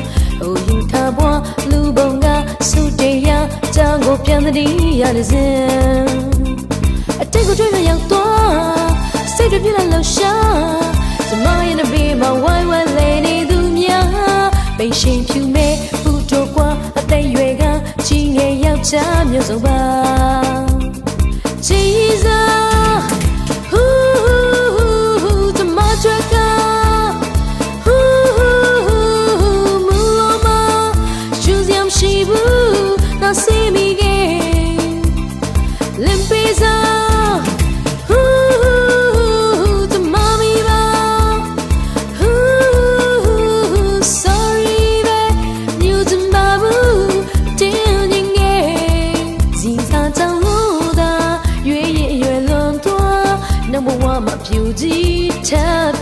Speaker 7: အိုယူထားဘွားလူဘုံကစုတရားကြောင့်ကိုပြန်တည်းရနေစဉ်အတိတ်ကိုတွေ့ရရောက်သွားစိတ်တွေပြည့်လာလှရှာကျမရဲ့ဘေးမှာဝိုင်းဝိုင်းလေးနေသူများဘ ပိန်ရှင်ဖြူမဲ့ပူတိုကွာအသိရွယ်ကကြီးငယ်ယောက်ျားမျိုးစုံပါကြည်စားဟူးတမချက်ကဟူးမူလောမရှူစရာမရှိဘူးနော်စီမီကေလင်ပီဇာ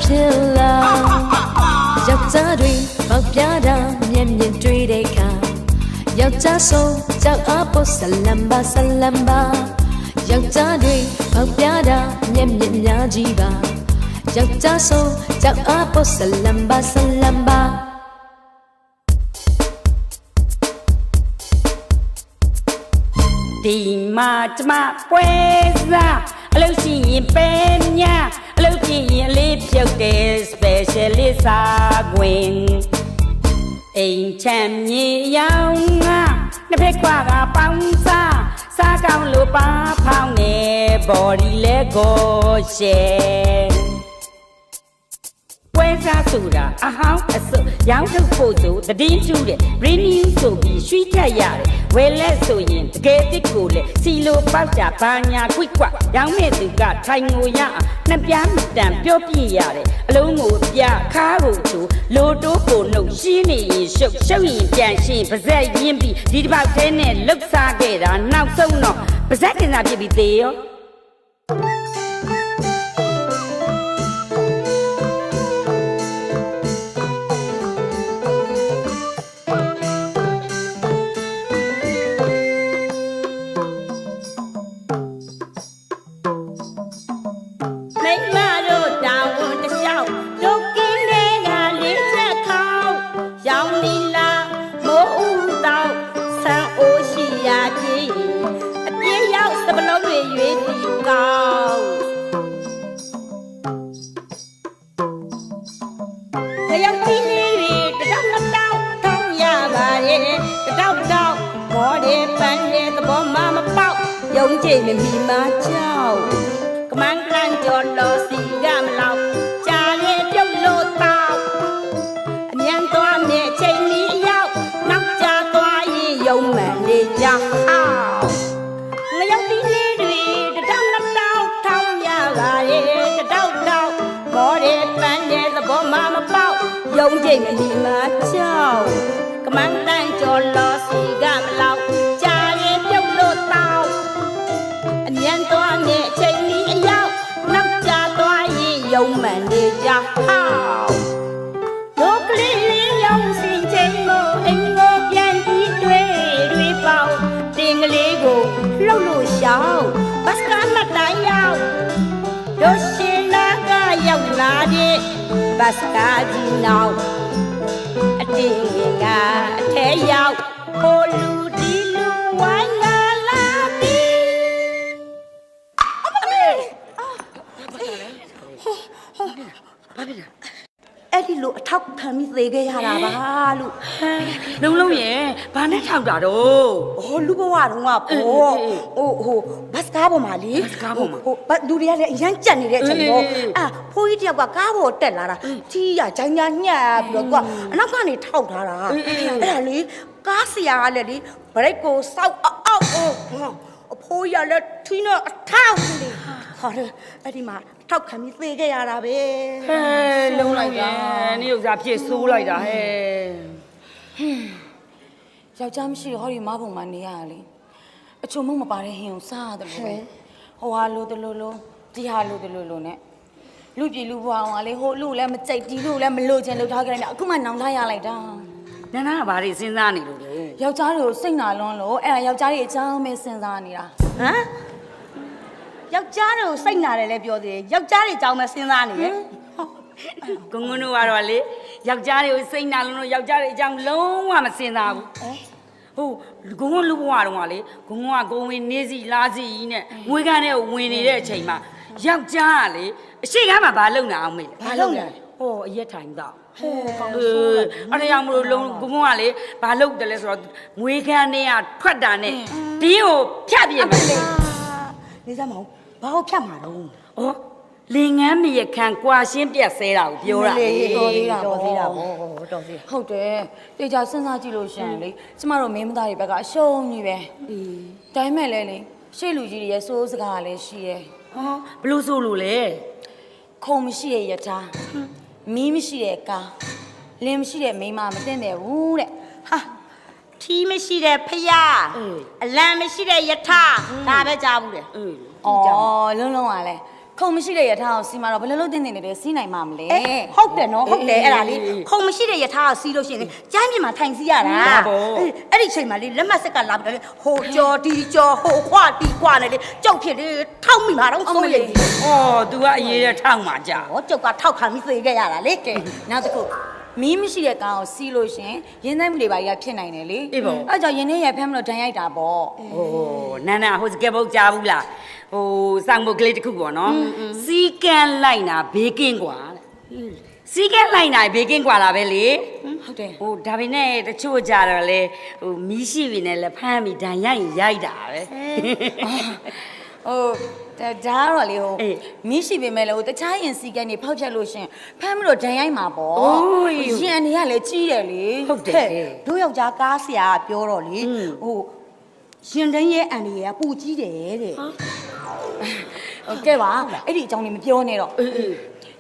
Speaker 7: ဖြစ်လာယောက်ျားတွေပေါက်ပြတာမျက်မြင်တွေ့တဲ့အခါယောက်ျားဆုံးကြောက်အားပေါ်ဆလမ်ဘာဆလမ်ဘာယောက်ျားတွေပေါက်ပြတာမျက်မြင်များကြီးပါယောက်ျားဆုံးကြောက်အားပေါ်ဆလမ်ဘာဆလမ်ဘာ
Speaker 8: ဒီမှာကျမပွဲစားအလုပ်ရှိရင်ပဲညာအလုပ်ကြည့်ရင်အလေးပြုတ်တဲ့ specialist စာခွင်အိမ်ချမ်းမြေရောင်ငါနှစ်ဖက်ကွာကပေါင်းစားကောင်းလို့ပါဖောင်းနေ body လဲကိုရှယ်ပွဲစားဆိုတာအဟောင်းအစွရောင်းထုတ်ဖို့ဆိုတည်င်းကျူးတယ် renew ဆိုပြီးရွှေ့ထက်ရတယ်ဝယ်လက်ဆိုရင်တကယ်တစ်ကိုလေစီလိုပေါက်ကြဘာညာကွိကွရောင်းမဲ့သူကထိုင်ငိုရအောင်နှစ်ပြားမတန်ပြောပြရတယ်အလုံးကိုပြခါကိုသူလိုတိုးကိုနှုတ်ရှင်းနေရင်ရှုပ်ရင်ပြန်ရှင်းပါဇက်ရင်းပြီးဒီတစ်ပေါက်သေးနဲ့လှုပ်စားခဲ့တာနောက်ဆုံးတော့ပါဇက်တင်စားပြပြီးသေးရောယုံကြည်မမီမကြောက်ကမန်းကလန်ကြော်လို့စီကမလောက်ကြားလေပြုတ်လို့တောက်အမြန်သွားမြေချိန်မီရောက်နောက်ကျသွားရင်ယုံမှန်နေကြအောင်ငရောက်တီးလေးတွေတောက်တောက်ထောင်းရပါရဲ့တောက်တောက်မော်ရဲပန်းတဲ့သဘောမှမပေါက်ယုံကြည်မမီမကြောက်ကမန်းကလန်ကြော်လို့စီကမလောက်ကြားလေပြုတ်လို့တောက်ညံသွားနဲ့ချိန်မီအရောက်နောက်ကျသွားရင်ယုံမှန်နေကြဟောင်းဒုကလေးလေးယုံစင်ချိန်ကိုအင်းကိုပြန်ပြီးတွေပေါက်တင်ကလေးကိုလှုပ်လို့ရှောင်းဘတ်ကမတိုင်းရောက်ဒုရှင်နာကရောက်လာတဲ့ဘတ်ကာကြီးနောက်အတင်းငင်ကအထဲရောက်ဟိုလူဒီလူဝိုင်းလာအဲ့ဒီလိုအထောက်ခံပြီးသေခဲ့ရတာပါလို့လုံးရဲ့ဘာနဲ့ထောက်တာတော့လူဘဝတုန်းကပေါ့ဟိုဘတ်ကားပေါ်မှာလေလူတွေကလည်းအရန်ကြက်နေတဲ့အချိန်ပေါ့ဖိုးကြီးတယောက်ကကားပေါ်တက်လာတာကြီးရဂျိုင်းညာညှက်ပြီးတော့သူကအနောက်ကနေထောက်ထားတာအဲ့ဒါလေကားဆရာကလည်းလေဘရိတ်ကိုစောက်အောက်အဖိုးကြီးကလည်းထင်းတော့အထောက်လေဟာအဲ့ဒီမှာထောက်ခံပြီးသေခဲ့ရတာပဲဟဲ့လုံးလိုက်တာနေဥစားဖြစ်ဆိုးလိုက်တာဟဲ့ယောက်ျားမရှိဟောဒီမဘုံမှာနေရလေအချုံမမပါတဲ့ဟင်းကိုစားရတယ်လို့ပဲဟိုဟာလိုတလို့လို့ဒီဟာလိုတလို့လို့ ਨੇ လူပြည်လူဘွားအောင်လေဟိုလူလည်းမကြိုက်ဒီလူလည်းမလို့ချင်းလို့ထားကြတယ်အခုမှနောင်ထားရလိုက်တာနာနာကဘာတွေစဉ်းစားနေလို့လဲယောက်ျားတွေကိုစိတ်နာလွန်းလို့အဲ့ဒါယောက်ျားတွေအကြောင်းပဲစဉ်းစားနေတာဟမ်ယောက်ျားတွေကိုစိတ်နာတယ်လည်းပြောသေးတယ်ယောက်ျားတွေအကြောင်းပဲစဉ်းစားနေရဲ့ဂုံငုံတို့ကတော့လေယောက်ျားတွေကိုစိတ်နာလွန်းလို့ယောက်ျားတွေအကြောင်းလုံးဝမစဉ်းစားဘူးဟိုဂုံငုံလူဘဝတုန်းကလေဂုံငုံကဂုံဝင်နေစီလားစီနဲ့ငွေကန်းနဲ့ဝင်နေတဲ့အချိန်မှာယောက်ျားကလေအရှိကမ်းမှာဘာလုပ်နေအောင်မေးလဲဘာလုပ်နေဟိုအရက်ထိုင်တော့ အဲ့ဒါကြောင့်မလို့လုံကုန်းကလေဘာလုပ်တယ်လဲဆိုတော့ငွေခမ်းနေရထွက်တာနဲ့တင်းကိုဖြတ်ပြစ်မယ်
Speaker 7: နေစမ်းမအောင်ဘာကိုဖြတ်မှာတော့
Speaker 8: ဩလင်ငန်းမရခန့်ကွာရှင်းပြက်ဆဲတာကိုပြောတာ
Speaker 7: တော်သေးတာဗောတော်သေးဟုတ်တယ်တေချာစဉ်းစားကြည့်လို့ရှင်လေကျမတို့မင်းမသားတွေဘက်ကအရှုံးကြီးပဲဒါပေမဲ့လေရှေ့လူကြီးတွေရဲ့စိုးစကားလည်းရှိရဲ့
Speaker 8: ဘလို့ဆိုလို့လဲ
Speaker 7: ခုံမရှိရဲ့ယထာမီးမရှိတဲ့ကားလင်းမရှိတဲ့မိန်းမမသိတဲ့ဘူးတဲ့
Speaker 8: ဟာထီးမရှိတဲ့ဖယားအလံမရှိတဲ့ယထာဒါပဲကြားဘူးတယ်
Speaker 7: လုံးလုံးကလည်းခုံမရှိတဲ့ယထာကိုစီးမှာတော့ဘယ်လိုလုပ်တင်နေလဲစီးနိုင်မှာမလဲ
Speaker 8: ဟုတ်တယ်နော်ဟုတ်တယ်အဲ့ဒါလေးခုံမရှိတဲ့ယထာကိုစီးလို့ရှိရင်ကျမ်းပြင်မှာထိုင်စီးရတာအဲ့ဒီချိန်မှာလေလက်မဆက်ကလာပြီးတော့ဟိုကြော်ဒီကြော်ဟိုခွတီခွနဲ့လေကြောက်ဖြစ်လေထောက်မိမှာတော့စိုးရိမ်ဩ तू ကအရေးတဲ့ထောက်မှာကြာဟောကြောက်ကထောက်ခံပြီးသေခဲ့ရတာလေကဲ
Speaker 7: နောက်တစ်ခုမီးမရှိတဲ့ကောင်ကိုစီးလို့ရှင်ရင်းနှိုင်းမှုတွေပါကြီးဖြစ်နိုင်တယ်လေအဲ့ကြောင့်ရင်းနှင်းရဖမ်းမလို့ဒဏ်ရိုက်တာပေါ့
Speaker 8: နန်းနာဟိုစကဲပုတ်ကြားဘူးလားဟိုစောင်ပုတ်ကလေးတစ်ခုပေါ့နော်စီးကန်လိုက်တာဘေးကင်းกว่าစီးကန်လိုက်တာဘေးကင်းกว่าလာပဲလေ
Speaker 7: ဟုတ်တယ်
Speaker 8: ဟိုဒါပေမဲ့တချို့ကြတော့လေဟိုမီးရှိပြီနဲ့လည်းဖမ်းပြီးဒဏ်ရိုက်ရိုက်တာပဲ
Speaker 7: ဟိုဒါကတော့လေဟိုမီးရှိပေမဲ့လည်းဟိုတခြားရင်စီကန်နေဖောက်ဖြတ်လို့ရှင်ဖမ်းမလို့ဒဏ်ရိုက်မှာပေါ့ရင်အနေကလည်းကြီးတယ်လေ
Speaker 8: ဟုတ်တယ်
Speaker 7: တို့ယောက်ျားကားဆရာကပြောတော့လေဟိုရင်တန်းရဲ့အန်ဒီကပူကြီးတယ်တဲ့ဟုတ်ကဲ့ပါအဲ့ဒီအကြောင်းလေးမပြောနဲ့တော့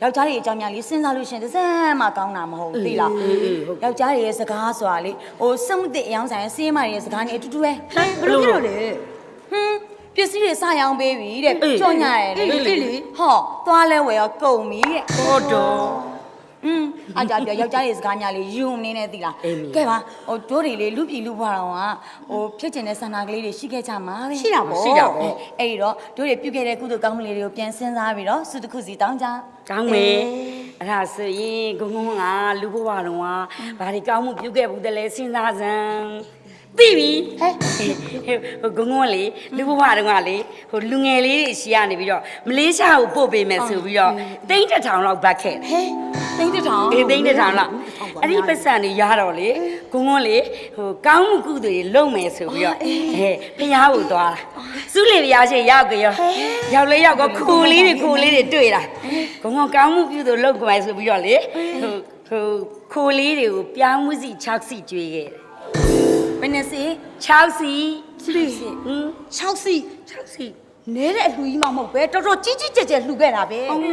Speaker 7: ယောက်ျားတွေအကြောင်းများလေးစဉ်းစားလို့ရှင်တစ်စမ်းမှကောင်းတာမဟုတ်သိလားယောက်ျားတွေရဲ့စကားဆိုတာလေဟိုစက်မှုတစ်အယောင်းဆိုင်ဆေးမတွေရဲ့စကားနဲ့အတူတူပဲ
Speaker 8: ဘယ်လိုဖြစ်လို့လဲ
Speaker 7: ပစ္စည်းတွေစရောင်းပေးပြီတဲ့ကြော့ညရတယ်လေဟောသွားလဲဝယ်ရောကုန်ပြီတဲ့
Speaker 8: ဟုတ်တော့
Speaker 7: အားကြပြောယောက်ျားရဲ့စကားညာလေးယူနေနေသိလားကဲပါဟိုတို့တွေလေလူပြည်လူဘွားတော်ကဟိုဖြစ်ချင်တဲ့ဆန္ဒကလေးတွေရှိခဲ့ကြမှာပဲ
Speaker 8: ရှိတာပေါ့
Speaker 7: အဲ့ဒီတော့တို့တွေပြုတ်ခဲ့တဲ့ကုသိုလ်ကောင်းမှုလေးတွေကိုပြန်စဉ်းစားပြီးတော့စုတစ်ခုစီတောင်းကြ
Speaker 8: ကောင်းမယ်အဲ့ဒါဆိုရင်ဂုံဂုံကလူဘွားတော်ကဘာတွေကောင်းမှုပြုတ်ခဲ့ဘူးတလဲစဉ်းစားစမ်းသိပြီဟဲ့ဂုံဂုံလေလူဘွားတော်ကလေဟိုလူငယ်လေးတွေရှီကနေပြီးတော့မလေးရှားကိုပို့ပေးမယ်ဆိုပြီးတော့တိန်းတစ်ထောင်လောက်ဘတ်ခဲ့ဟဲ့
Speaker 7: သိန်းတစ်ထောင်
Speaker 8: သိန်းတစ်ထောင်လားအဲ့ဒီပတ်စံတွေရတော့လေဂုံဂုံလေဟိုကောင်းမှုကုသိုလ်တွေလုပ်မယ်ဆိုပြီးတော့ဖျားကိုသွားတာစုလေဖျားရှိရောက်ကြရောရောက်လေရောက်တော့ခိုလေးတွေတွေ့တာဂုံဂုံကောင်းမှုကုသိုလ်လုပ်ကြမယ်ဆိုပြီးတော့လေဟိုခိုလေးတွေကိုပြောင်းမှုစီ6စီကျွေးခဲ့
Speaker 7: ဘယ်နဲ့စီ
Speaker 8: 6စီ
Speaker 7: 6စီနဲတဲ့အလှူကြီးမှမဟုတ်ပဲတော်တော်ကြီးကြီးကျယ်ကျယ်လှူခဲ့တာပဲ
Speaker 8: အမ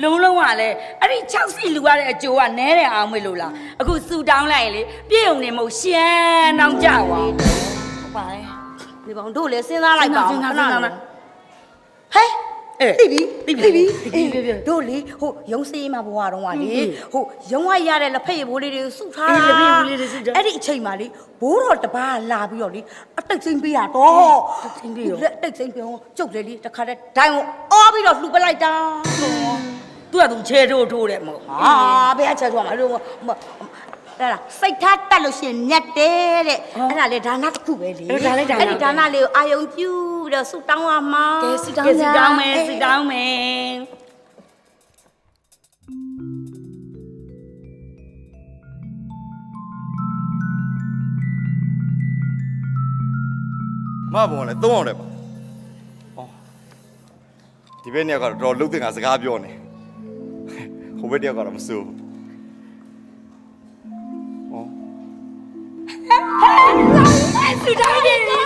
Speaker 8: လုံးလုံးကလည်းအဲ့ဒီ6စီလှူရတဲ့အကျိုးကနဲတယ်အောင်မေလို့လားအခုစူတောင်းလိုက်ရင်လေပြည့်ုံနေမဟုတ်ရှမ်းတောင်းကြွား
Speaker 7: ဟုတ်ပါတယ်ဒီကောင်တို့လည်းစဉ်းစားလိုက်ပါဦးခဏဟဲ့သိပြီတို့လေဟိုရုံးစေးမှာဘဝတော့ကလေဟိုရုံးဝရတဲ့လက်ဖက်ရည်ဘိုးလေးတွေစုထားတာအဲ့ဒီအချိန်မှာလေဘိုးတော်တပားလာပြီးတော့လေအတိတ်စိမ့်ပေးရတော့စိမ့်ပေးရောအတိတ်စိမ့်ပြောကျုပ်လေတခါတည်းဒိုင်ကိုအော်ပြီးတော့လှူပလိုက်တာ
Speaker 8: သူကသူချဲထိုးတယ်မဟုတ်
Speaker 7: ဟာဘယ်အချဲထိုးမှာလို့အဲ့ဒါစိတ်ထားတက်လို့ရှိရင်ညက်တယ်တဲ့အဲ့ဒါလေဒါနတစ်ခုပဲလေ
Speaker 8: ဒါလေး
Speaker 7: အဲ့ဒီဒါနလေးကိုအာယုံပြုပြီးတော့ဆူတောင်းရမှာ
Speaker 8: ကဲဆူတောင်းမယ်
Speaker 3: မဘုံလည်း3အောင်တယ်ပါဒီဘက်နှစ်ယောက်ကတော့လှုပ်တဲ့ငါစကားပြောနေဟိုဘက်တစ်ယောက်ကတော့မစိုး
Speaker 8: ဆူတောင်းနေပြီ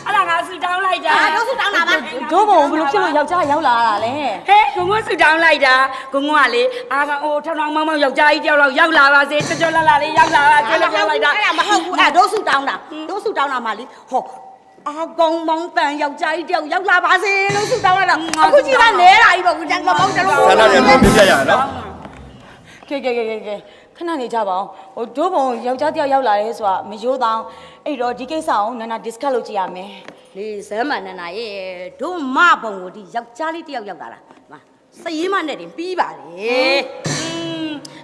Speaker 8: အဲ့ဒါငါဆူတောင်းလိုက်တာ
Speaker 7: တို့ဆူတောင်းတာပါတို့ဘုံဘယ်လိုဖြစ်လို့ယောက်ျားရောက်လာတာလဲ
Speaker 8: ဟဲ့ဂုံဆူတောင်းလိုက်တာဂုံကလေအာဟိုထောင်ထောင်မောင်းမောင်းယောက်ျားကြီးတယောက်လောက်ရောက်လာပါစေကြောလာလေးရောက်လာပါကြောပြောလိုက်တာ
Speaker 7: အဲ့ဒါမဟုတ်ဘူးအဲ့တို့ဆူတောင်းတာမှလေဟောအာကုံမောင်းပန်ယောက်ျားကြီးတယောက်ရောက်လာပါစေလို့ဆူတောင်းရတာအခုကြီးကနဲတာကြီးပေါ့ကွကျန်ကမောင်းတယ်လို့
Speaker 3: ဆန္ဒရတော့ပြပြရနော်
Speaker 7: ကဲခဏနေကြပါအောင်ဟိုဒိုးဘုံယောက်ျားတယောက်ရောက်လာရဲဆိုတာမရိုးတောင်းအဲ့တော့ဒီကိစ္စအောင်နန္နာ discuss လုပ်ကြည့်ရမယ်
Speaker 8: လေဇမ်းမနန္နာရဲ့ဒိုးမဘုံကိုဒီယောက်ျားလေးတယောက်ရောက်လာတာစရေးမနဲ့တင်ပြီးပါလေ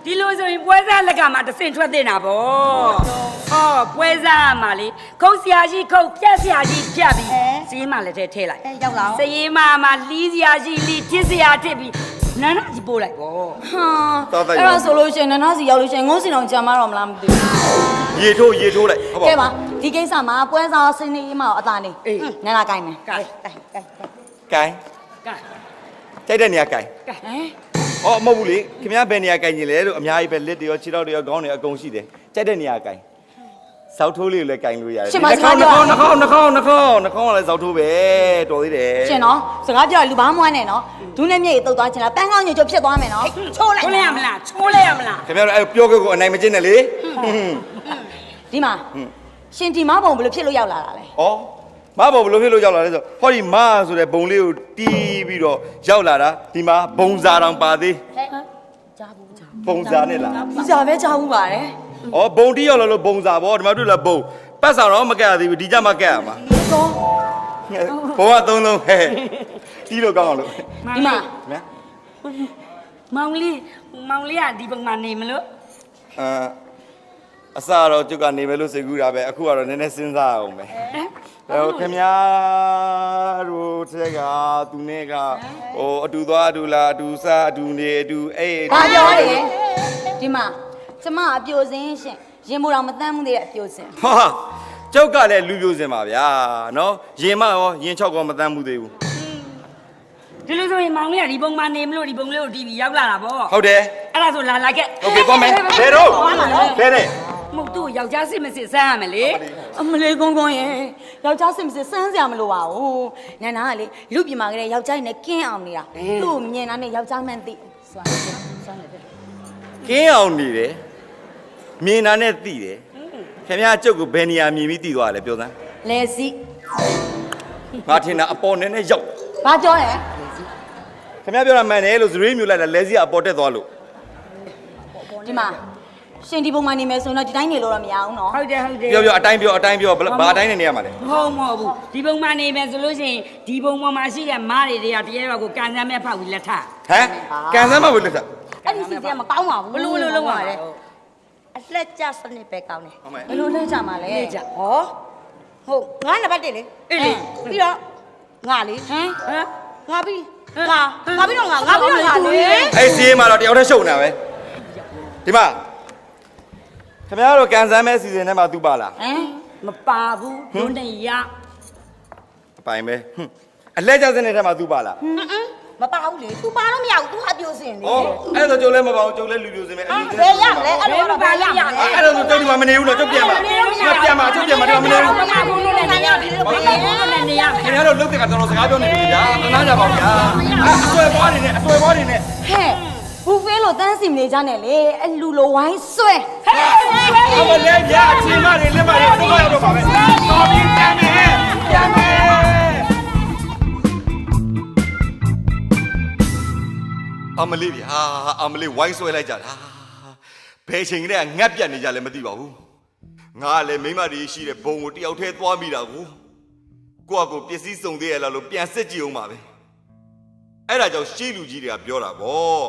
Speaker 8: ဒီလိုဆိုရင်ပွဲစားလက်ကမှတဆင့်ထွက်တင်တာဗောဟောပွဲစားမှာလေခုတ်ဆရာကြီးခုတ်ပြက်ဆရာကြီးပြက်ပြီးစရေးမလက်ထဲထည့်လိုက်
Speaker 7: ရောက်လာ
Speaker 8: စရေးမမှာလှီးဆရာကြီးလှီးတစ်ဆရာတစ်ပြီး နန်းနာစီပို့လိုက်ပေါ့ဟာ
Speaker 7: အဲ့ဒါဆိုလို့ရှင်နန်းနာစီရောက်လို့ရှင်ငုံးစင်အောင်ကြံမတော့မလားမသိဘူး
Speaker 3: ရေထိုးလိုက်ဟုတ်ပါ
Speaker 7: ကဲပါဒီကိစ္စမှာပွဲစားစင်းနေမအောင်အသာနေနန်းနာကိုင်းမယ်ကိုင်း
Speaker 3: ကိုင်းကြိုက်တဲ့နေရာကိုင်း
Speaker 7: ဟမ်
Speaker 3: အော်မဟုတ်ဘူးလေခင်ဗျားဘယ်နေရာကိုင်းနေလဲလို့အများကြီးပဲလက်တွေရောခြေထောက်တွေရောခေါင်းတွေအကုန်ရှိတယ်ကြိုက်တဲ့နေရာကိုင်းစောက်ထိုးလေးကိုလည်းကိုင်းလို့ရတယ်နှာခေါင်းကလည်းစောက်ထိုးပဲတော်သေးတယ်
Speaker 7: ရှင်နော်စကားပြောလူဘာမွန်းနဲ့နော်ဒူးနဲ့မြေတုတ်သွားချင်လားပန်းကောင်းညို့ချိုဖြစ်သွားမယ်နော်ချိုးလိုက်
Speaker 8: ချိုးလိုက်ရမလားချိုးလိုက်ရမလား
Speaker 3: ခင်ဗျားတို့အဲ့ပြောခဲ့ကိုအနိုင်မကျင့်နဲ့လေ
Speaker 7: ဒီမှာရှင်ဒီမဘုံဘယ်လိုဖြစ်လို့ရောက်လာတာလဲ
Speaker 3: ဩမဘုံဘယ်လိုဖြစ်လို့ရောက်လာလဲဆိုဟောဒီမဆိုတဲ့ဘုံလေးကိုတီးပြီးတော့ရောက်လာတာဒီမှာဘုံစာတောင်ပါသေး
Speaker 7: ကြားဘူးကြား
Speaker 3: ဘုံစာနဲ့လား
Speaker 7: ဒီစားပဲကြားဘူးပါတယ်
Speaker 3: ဩဘုံတီးရောက်လာလို့ဘုံစာဗောဒီမှာတွေ့လားဘုံပတ်ဆောင်တော့မကက်ရသေးဘူးဒီကြမှာကက်ရမှာ
Speaker 7: တော့
Speaker 3: ဘုံကသုံးလုံးဟဲ့တီးလို့ကောင်းအောင်လို့
Speaker 7: ဒီမှာ
Speaker 3: နော်
Speaker 8: မောင်လေးကဒီပုံမှာနေမလို့
Speaker 3: အစတော့ကျုပ်ကနေမယ်လို့စိတ်ကူးတာပဲအခုကတော့နည်းနည်းစဉ်းစားအောင်ပဲခင်ဗျားတို့တက်ကသူနဲ့ကဟိုအတူသွားအတူလာအတူစားအတူနေအတူအေး
Speaker 7: ဘာပြောလဲဒီမှာကျမအပြိုစင်းရှင်ရင်မိုးတော်မတန်းမှုတဲ့အပြိုစင်း
Speaker 3: ဟာကျုပ်ကလည်းလူပြိုစင်ပါဗျာနော်ရင်မရောရင်6ကောမတန်းမှုသေးဘူး
Speaker 8: ဒီလိုဆိုရင်မောင်လေးကဒီပုံမှာနေမလို့ဒီပုံလေးကိုတီးပြီးရောက်လာတာပေါ့
Speaker 3: ဟုတ်တယ်
Speaker 8: အဲ့ဒါဆိုလာလိုက်ခဲ့
Speaker 3: โอเคသွားမယ်ဘယ်တော့ဘယ်နဲ့
Speaker 8: မဟုတ်သူ့ယောက်ျားစစ်မစစ်ဆန်းရမယ်လေ
Speaker 7: အမလေးကုန်းကုန်းရဲ့ယောက်ျားစင်စစ်စမ်းစရာမလိုပါဘူးနန်းနာကလေလူပြမာကလေးယောက်ျားနဲ့ကင်းအောင်နေတာသူ့ကိုမြင်တာနဲ့ယောက်ျားမှန်းသိစွမ်းတယ်
Speaker 3: ကင်းအောင်နေတယ်မြင်တာနဲ့သိတယ်ခင်ဗျားကျုပ်ကိုဘယ်နေရာမြင်ပြီးသိသွားလဲပြောစမ်း
Speaker 7: လဲစီ
Speaker 3: ငါထင်တာအပေါ်နဲ့နဲ့ရောက်
Speaker 7: ဘာပြောလဲ
Speaker 3: ခင်ဗျားပြောတာမှန်တယ်လို့ဇရွေးမြူလိုက်တာလဲစီကအပေါ်တက်သွားလို့
Speaker 7: ဒီမှာရှင်ဒီပုံမှန်နေမယ်ဆိုရင်တော့ဒီတိုင်းနေလို့တော့မရအောင်နော်
Speaker 8: ဟုတ်တယ်
Speaker 3: ပြောအတိုင်းပြောဘာအတိုင်းနဲ့နေရမှာလဲ
Speaker 8: မဟုတ်ဘူးဒီပုံမှာနေမယ်ဆိုလို့ရှိရင်ဒီပုံပေါ်မှာရှိတဲ့မားတွေတွေကတရေဘက်ကိုကန်စမ်းမဲ့ဖောက်ပြီးလက်ထ
Speaker 3: ဟမ်ကန်စမ်းမဘူးလက်ထ
Speaker 7: အဲ့ဒီစီစီကမကောင်းပါဘူး
Speaker 8: ဘလို့လုံးဝလဲ
Speaker 7: အလက်ကျစနစ်ပဲကောင်းတယ်
Speaker 3: ဟုတ်မယ်
Speaker 7: ဘယ်လိုလဲကြမှာလဲ
Speaker 8: လေကြ
Speaker 7: ဟောဟုတ်ငါနံပါတ်1လေ
Speaker 8: အေးလေ
Speaker 7: ပြီးတော့ငါလေဟမ်
Speaker 8: ဟမ်
Speaker 7: ငါပြီးတော့ငါလေ
Speaker 3: အဲ့စီးမှာတော့တယောက်တည်းရှုံနေတာပဲဒီမှာခင်ဗျားတို့ကန်စမ်းမဲ့စီစဉ်ထဲမှာသူပါလား
Speaker 7: ဟမ်
Speaker 8: မပါဘူးဒုနေရ
Speaker 3: အပိုင်ပဲအလက်ကျစတဲ့ထဲမှာသူပါလား
Speaker 7: မပါဘူးလေ तू ပါတော့မရဘူး तू အပြိုစင်လေ
Speaker 3: ဩအဲ့ဒါကျုပ်လည်းမပါဘူးကျုပ်လည်းလူပြိုစင်ပဲအလူ
Speaker 7: ဘယ်ရမလဲအဲ့လိုတော့ဘာရမလဲ
Speaker 3: အဲ့ဒါဆိုကျုပ်ဒီမှာမနေဘူးတော့ကျုပ်ပြန်ပါပြန်ပါကျုပ်ပြန်ပါတော့မနေဘူး
Speaker 8: ဘာဘူးလို့လည်းနေရပြီဘာဘူးလို့လည်းနေရ
Speaker 3: ခင်ဗျားတို့လုတ်တဲ့ကတော်တော်စကားပြောနေပြီဗျာသနာကြပါဦးဗျာအဆွဲပွားနေနဲ့
Speaker 7: ဟဲ့ဘူဖေးလို့တန်းစီမနေကြနဲ့လေအလူလိုဝိုင်းဆွဲ
Speaker 3: အမလေးဗျာအချင်းမတွေလက်မတွေတော့ရောက်တော့ပါပဲတော်ပြီပြန်မယ်အမလေးဗျာအမလေးဝိုင်းဆွဲလိုက်ကြတာဘယ်ချိန်ကလေးကငတ်ပြတ်နေကြလဲမသိပါဘူးငါကလည်းမိမတွေရှိတဲ့ဘုံကိုတယောက်တည်းသွားမိတာကိုကိုယ့်အကိုပစ္စည်းစုံသေးရလားလို့ပြန်စစ်ကြည့်အောင်ပါပဲအဲ့ဒါကြောင့်ရှေးလူကြီးတွေကပြောတာဗော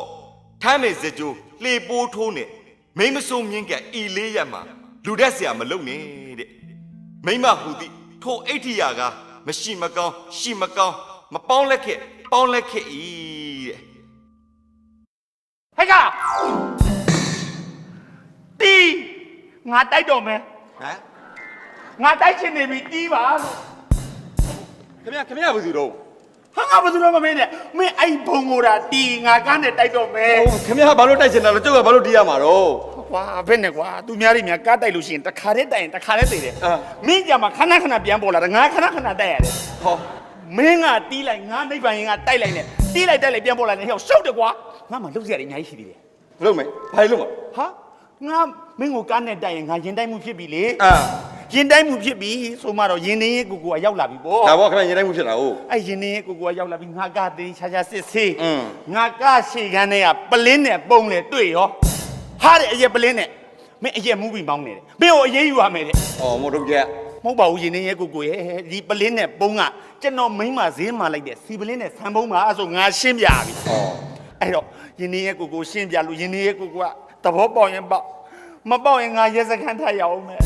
Speaker 3: ထမ်းမေစကြိုးလှေပိုးထိုးနဲ့မိမစုံမြင့်ကဤလေးရမှာလူတက်เสียမလုံနဲ့တဲ့မိမဟူသည်ထိုအိဋ္ဌိယာကမရှိမကောင်းရှိမကောင်းမပေါင်းလက်ခဲ့ပေါင်းလက်ခဲ့ဤတဲ့
Speaker 5: ဟဲ့ကတီးငါတိုက်တော့မယ်
Speaker 3: ဟမ်
Speaker 5: ငါတိုက်ချင်နေပြီတီးပါလို့
Speaker 3: ခင်ဗျာဘယ်သူတော့
Speaker 5: ဟာငါဘာလို့မမင်းနဲ့မင်းအဲ့ဘုံကိုတာတီးငါကားနဲ့တိုက်တော့မယ်
Speaker 3: ခင်ဗျာဘာလို့တိုက်ချင်တာလဲကျုပ်ကဘာလို့တီးရမှာတော့
Speaker 5: ကွာဘယ်နဲ့ကွာသူများတွေများကားတိုက်လို့ရှိရင်တခါတည်းတိုက်ရင်တခါတည်းသိတယ်မင်းကြမှာခဏခဏပြန်ပေါ်လာတယ်ငါခဏခဏတိုက်ရတယ်
Speaker 3: ဟော
Speaker 5: မင်းကတီးလိုက်ငါနိဗ္ဗာန်ရင်ကတိုက်လိုက်နဲ့တီးလိုက်တိုက်လိုက်ပြန်ပေါ်လာတယ်ဟဲ့ရှုပ်တယ်ကွာငါမှလှုပ်ရည်အများကြီးရှိသေးတယ်
Speaker 3: လုံးမယ်ဘာလို့မ
Speaker 5: ဟာငါမင်းကိုကားနဲ့တိုက်ရင်ငါရင်တိုက်မှုဖြစ်ပြီလေ
Speaker 3: အာ
Speaker 5: ရင်တိုက်မှုဖြစ်ပြီဆိုမှတော့ရင်နေရဲ့ကိုကရောက်လာပြီပေါ့
Speaker 3: ဒါဘောခင်ဗျာရင်တိုင်းမှုဖြစ်တာဟုတ်
Speaker 5: အဲ့ရင်နေရဲ့ကိုကရောက်လာပြီငါကသေးချာချာစစ်ဆေး
Speaker 3: อืม
Speaker 5: ငါကရှေ့ကန်းထဲကပလင်းနဲ့ပုံလေတွေ့ရောဟာတဲ့အရက်ပလင်းနဲ့မင်းအရက်မူးပြီးမောင်းနေတယ်မင်းကိုအရေးယူရမယ်တဲ့
Speaker 3: ဩမို့တော့ကြက်
Speaker 5: မဟုတ်ပါဘူးရင်နေရဲ့ကိုရဲ့ဒီပလင်းနဲ့ပုံကကျွန်တော်မိန်းမဈေးမှာလိုက်တဲ့စီပလင်းနဲ့ဆံပုံးမှာအဲ့ဆိုငါရှင်းပြပြီ
Speaker 3: ဩ
Speaker 5: အဲ့တော့ရင်နေရဲ့ကိုရှင်းပြလို့ရင်နေရဲ့ကိုကသဘောပေါက်ရင်ပေါက်မပေါက်ရင်ငါရဲစခန်းထရအောင်မယ်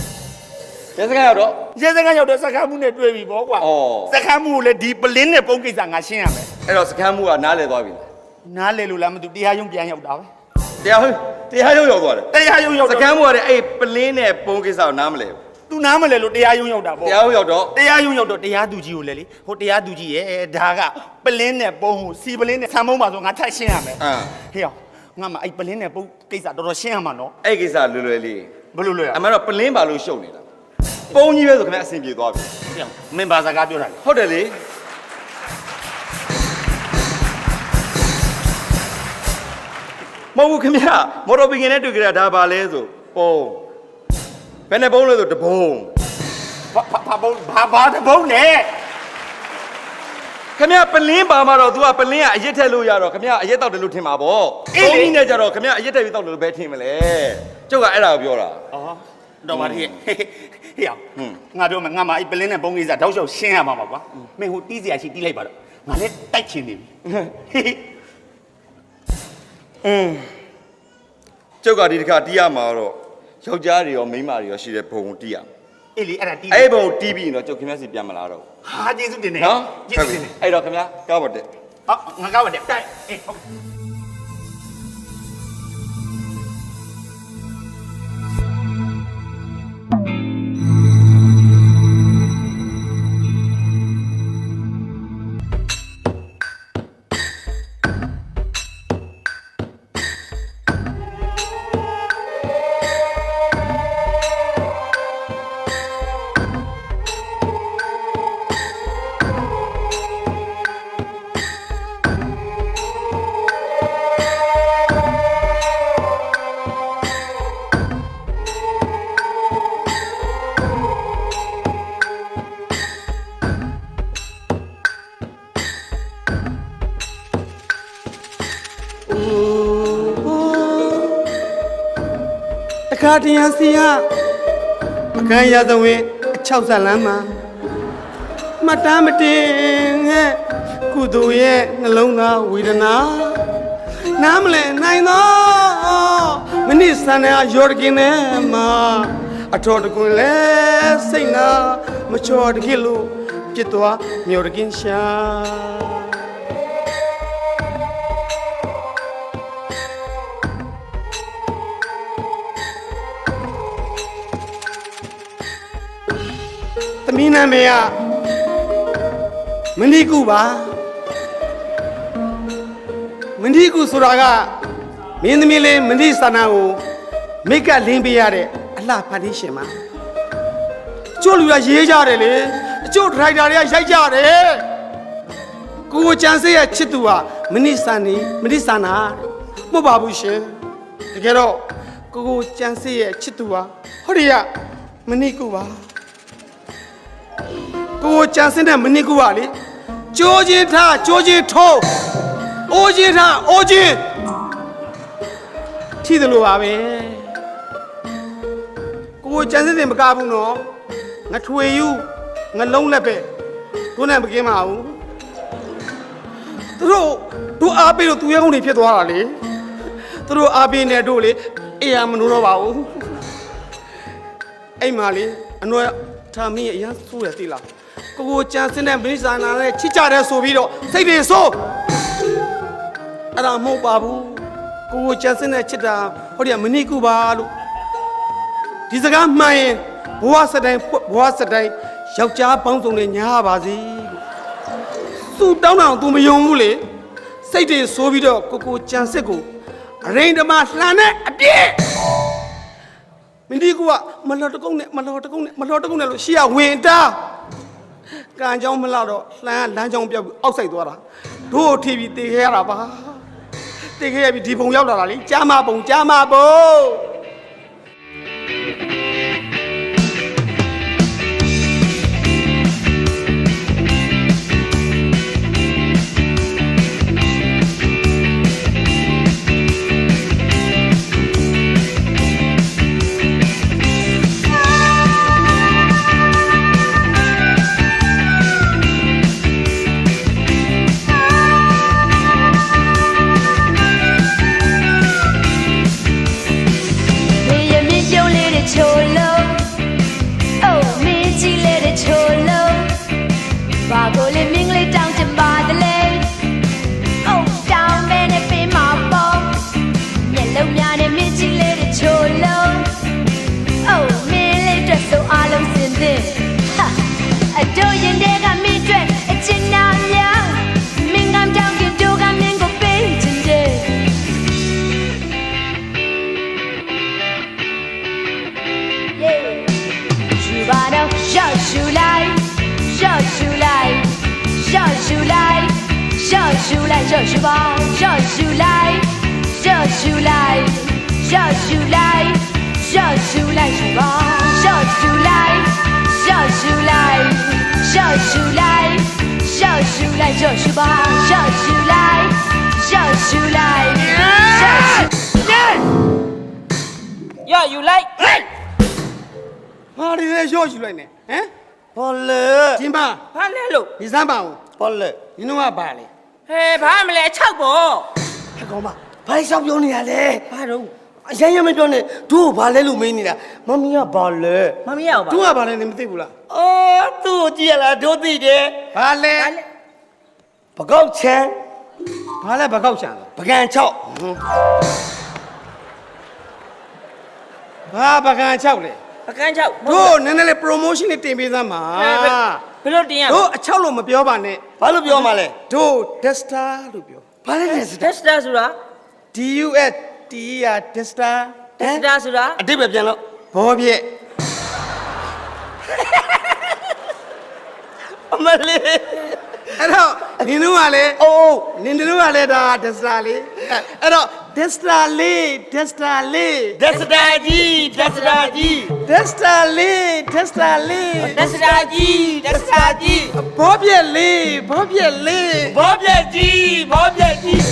Speaker 3: ရဲစခန်းရောက်တော့
Speaker 5: ရဲစခန်းရောက်တော့စခန်းမှုနဲ့တွေ့ပြီပေါ့ကွာ
Speaker 3: ဩ
Speaker 5: စခန်းမှုကိုလည်းဒီပလင်းနဲ့ပုံးကိစ္စငါရှင်းရမယ်
Speaker 3: အဲ့တော့စခန်းမှုကနားလဲသွားပြီ
Speaker 6: နားလေလို့လားမသိတရားရုံးပြန်ရောက်တာပဲ
Speaker 3: တရားရုံရောက်သွားတယ်
Speaker 6: တရားရုံးရောက်
Speaker 3: စကမ်းပေါ်ကအဲ့ပလင်းနဲ့ပုံကိစ္စကိုနားမလဲဘူး
Speaker 6: သူနားမလဲလို့တရားရုံးရောက်တာပေါ့
Speaker 3: တရားရုံရောက်တော့
Speaker 6: တရားရုံးရောက်တော့တရားသူကြီးကိုလေဟိုတရားသူကြီးရဲ့ဒါကပလင်းနဲ့ပုံကိုစီပလင်းနဲ့ဆံမုံပါဆိုငါထပ်ရှင်းရမယ်ဟေ့ငါမအဲ့ပလင်းနဲ့ပုံကိစ္စတော်တော်ရှင်းရမှာနော်
Speaker 3: အဲ့ကိစ္စလွယ်လေး
Speaker 6: ဘယ်လိုလဲ
Speaker 3: အမှန်တော့ပလင်းပါလို့ရှုပ်နေတာပုံကြီးပဲဆိုခင်ဗျအဆင်ပြေသွားပြီ
Speaker 6: မင်းဘာစကားပြောတာလဲ
Speaker 3: ဟုတ်တယ်လေမဟုတ်ဘူးခင်ဗျမော်တော်ဘီငင်နဲ့တွေ့ကြတာဒါပါလဲဆိုပုံဘယ်နဲ့ပုံလဲဆိုတပုံ
Speaker 6: ဘာတဘုံနဲ့
Speaker 3: ခင်ဗျပလင်းပါမှာတော့ तू ကပလင်းကအရက်ထက်လို့ရတော့ခင်ဗျအရက်တောက်တယ်လို့ထင်မှာပေါ့ပုံကြီးနဲ့ကြတော့ခင်ဗျအရက်ထက်ပြီးတောက်တယ်လို့ပဲထင်မလဲကျုပ်ကအဲ့ဒါကိုပြောတာ
Speaker 6: တော့ပါသေးဟေ့ငါပြောမယ်ငါမအဲ့ပလင်းနဲ့ပုံကိစ္စတောက်လျှောက်ရှင်းရမှာပါကွာမင်းဟိုတီးစရာရှိတီးလိုက်ပါတော့ငါလည်းတိုက်ချင်နေပြီ
Speaker 3: ကျုပ်ကဒီတစ်ခါတီးရမှာတော့ယောက်ျားတွေရောမိန်းမတွေရောရှိတဲ့ဘုံတီးရမှာ
Speaker 6: အေးလေအဲ့ဒါတီး
Speaker 3: အဲ့ဘုံတီးပြီးရင်တော့ကျုပ်ခင်ဗျစီပြန်မလာတော့
Speaker 6: ဟာကျေးဇူးတင်နေ
Speaker 3: နော်
Speaker 6: ကျေးဇူးတင်နေ
Speaker 3: အဲ့တော့ခင်ဗျကောက်ပါတဲ့
Speaker 6: ငါကောက်ပါတဲ့တိုက်အေးဟုတ်ခါတရံစီဟာအခန်းရသဝင်းအချောက်ဆက်လမ်းမှာမတမ်းမတင်ရဲ့ကုသိုလ်ရဲ့နှလုံးသားဝေဒနာနားမလဲနိုင်တော့မနစ်ဆန်တဲ့ရော်ဒကင်းနဲ့မှာအထော်တကွန်းလဲစိတ်နာမချော်တခင်လို့ပြစ်သွားမြော်တကင်းရှာသမီးနာမည်ကမဏိကုပါမဏိကုဆိုတာကမင်းသမီးလေးမဏိဆန္ဒကိုမိတ်ကလင်းပေးရတဲ့အလှဖန်တီးရှင်ပါအချို့လူကရေးကြတယ်လေအချို့ဒရိုက်တာတွေကရိုက်ကြတယ်ကိုကျန်စေးရဲ့ချစ်သူကမဏိဆန္ဒမဏိဆန္ဒမဟုတ်ပါဘူးရှင်တကယ်တော့ကိုကျန်စေးရဲ့ချစ်သူကဟောဒီကမဏိကုပါကိုကြံစင်းတဲ့မနစ်ကူပါလေကြိုးချင်းထားကြိုးချင်းထိုးအိုးချင်းထားအိုးချင်းထိတယ်လို့ပါပဲကိုကြံစင်းတယ်မကဘူးနော်ငါထွေယူငါလုံးလက်ပဲတို့နဲ့မကင်းပါဘူးတို့အားပေးလို့သူရဲကုန်းတွေဖြစ်သွားတာလေတို့အားပေးနေတို့လေအေးရမလို့တော့ပါဘူးအဲ့မှာလေအနွယ်ထားမင်းအရန်ဆိုးရသေးလားကိုကြံစင်းတဲ့မိစ္ဆာနာနဲ့ချစ်ကြတယ်ဆိုပြီးတော့စိတ်တွေဆိုးအဲ့ဒါမဟုတ်ပါဘူးကိုကြံစင်းတဲ့ချစ်တာဟိုဒီကမဏိကုပါလို့ဒီစကားမှန်ရင်ဘဝစတိုင်းယောက်ျားပေါင်းစုံနဲ့ညားပါစေလို့သူတောင်းတာသူမယုံဘူးလေစိတ်တွေဆိုးပြီးတော့ကိုကြံစစ်ကိုအရင်တမလှန်တဲ့အပြည့်မင်းဒီကမလော်တကုန်းနဲ့လို့ရှေ့ကဝင်တာကံကြောင်းမလောက်တော့လှမ်းလမ်းကြောင်းပြောက်ပြီးအောက်ဆိုင်သွားတာတို့ထိပြီးတေခဲ့ရတာပါတေခဲ့ရပြီးဒီဘုံရောက်လာတာလေကြားမဘုံ
Speaker 7: 笑出来，笑出来，笑出来，笑出来，笑出吧，笑出来，笑出来，笑出来，笑出来，是吧？笑出来，笑出来，笑出来，笑出来，就是吧？笑出来，笑出来，笑出来。
Speaker 8: Yeah, you like?
Speaker 6: ဟာဒီလေရော့ယူလိုက်နေဟမ်
Speaker 5: ဘာလဲ
Speaker 6: ဒီမှာ
Speaker 8: ဘာလဲလို့
Speaker 6: ဒီစမ်းပါဦး
Speaker 5: ဘာလဲ
Speaker 6: နင်တို့ကပါလေ
Speaker 8: ဟဲဘာမလဲ6ပေါ့
Speaker 5: ဟဲ့ကောင်မဘာရှောက်ပြောနေရလဲ
Speaker 8: ဘာတော့
Speaker 5: အရင်ရမပြောနဲ့တို့ဘာလဲလို့မင်းနေတာမမီးကဘာလဲ
Speaker 8: မမရောက်ပါ
Speaker 6: သူကပါလေနင်မသိဘူးလား
Speaker 5: အော်သူ့ကိုကြည့်ရလားတို့သိတယ်
Speaker 6: ဘာလဲ
Speaker 5: ပကောက်ချမ်း
Speaker 6: ဘာလဲဘကောက်ချံလဲ
Speaker 5: ပကံ6
Speaker 6: ဘာပကံ6လဲ
Speaker 8: ပကန်း6
Speaker 6: တို့နည်းနည်းလေး promotion လေးတင်ပေးသမ်းပါ
Speaker 8: ဘယ်လိုတင်ရ
Speaker 6: တို့အ6လို့မပြောပါနဲ့
Speaker 5: ဘာလို့ပြောမှလဲ
Speaker 6: တို့ Desta လို့ပြော
Speaker 5: ဘာလဲ
Speaker 8: တက်စတာဆိုတာ
Speaker 6: DUS T ရ Desta
Speaker 8: တက်စတာဆိုတာ
Speaker 5: အတိတ်ပဲပြန်လို့
Speaker 6: ဘောပြက်
Speaker 5: အမလေး
Speaker 6: အဲ့တော့နင်တို့ကလည်း
Speaker 5: အိုး
Speaker 6: နင်တို့ကလည်းဒါ Desta လေးအဲ့တော့ Desta လေး Desta လေး
Speaker 5: ဒက်စတာကြီးဒက်စတာကြီး
Speaker 6: Desta လေး Desta လေး
Speaker 8: တက်စတာကြီးတက်စတာကြီး
Speaker 6: ဘောပြက်လေးဘောပြက်လေး
Speaker 5: ဘောပြက်ကြီးဘောပြက်ကြီး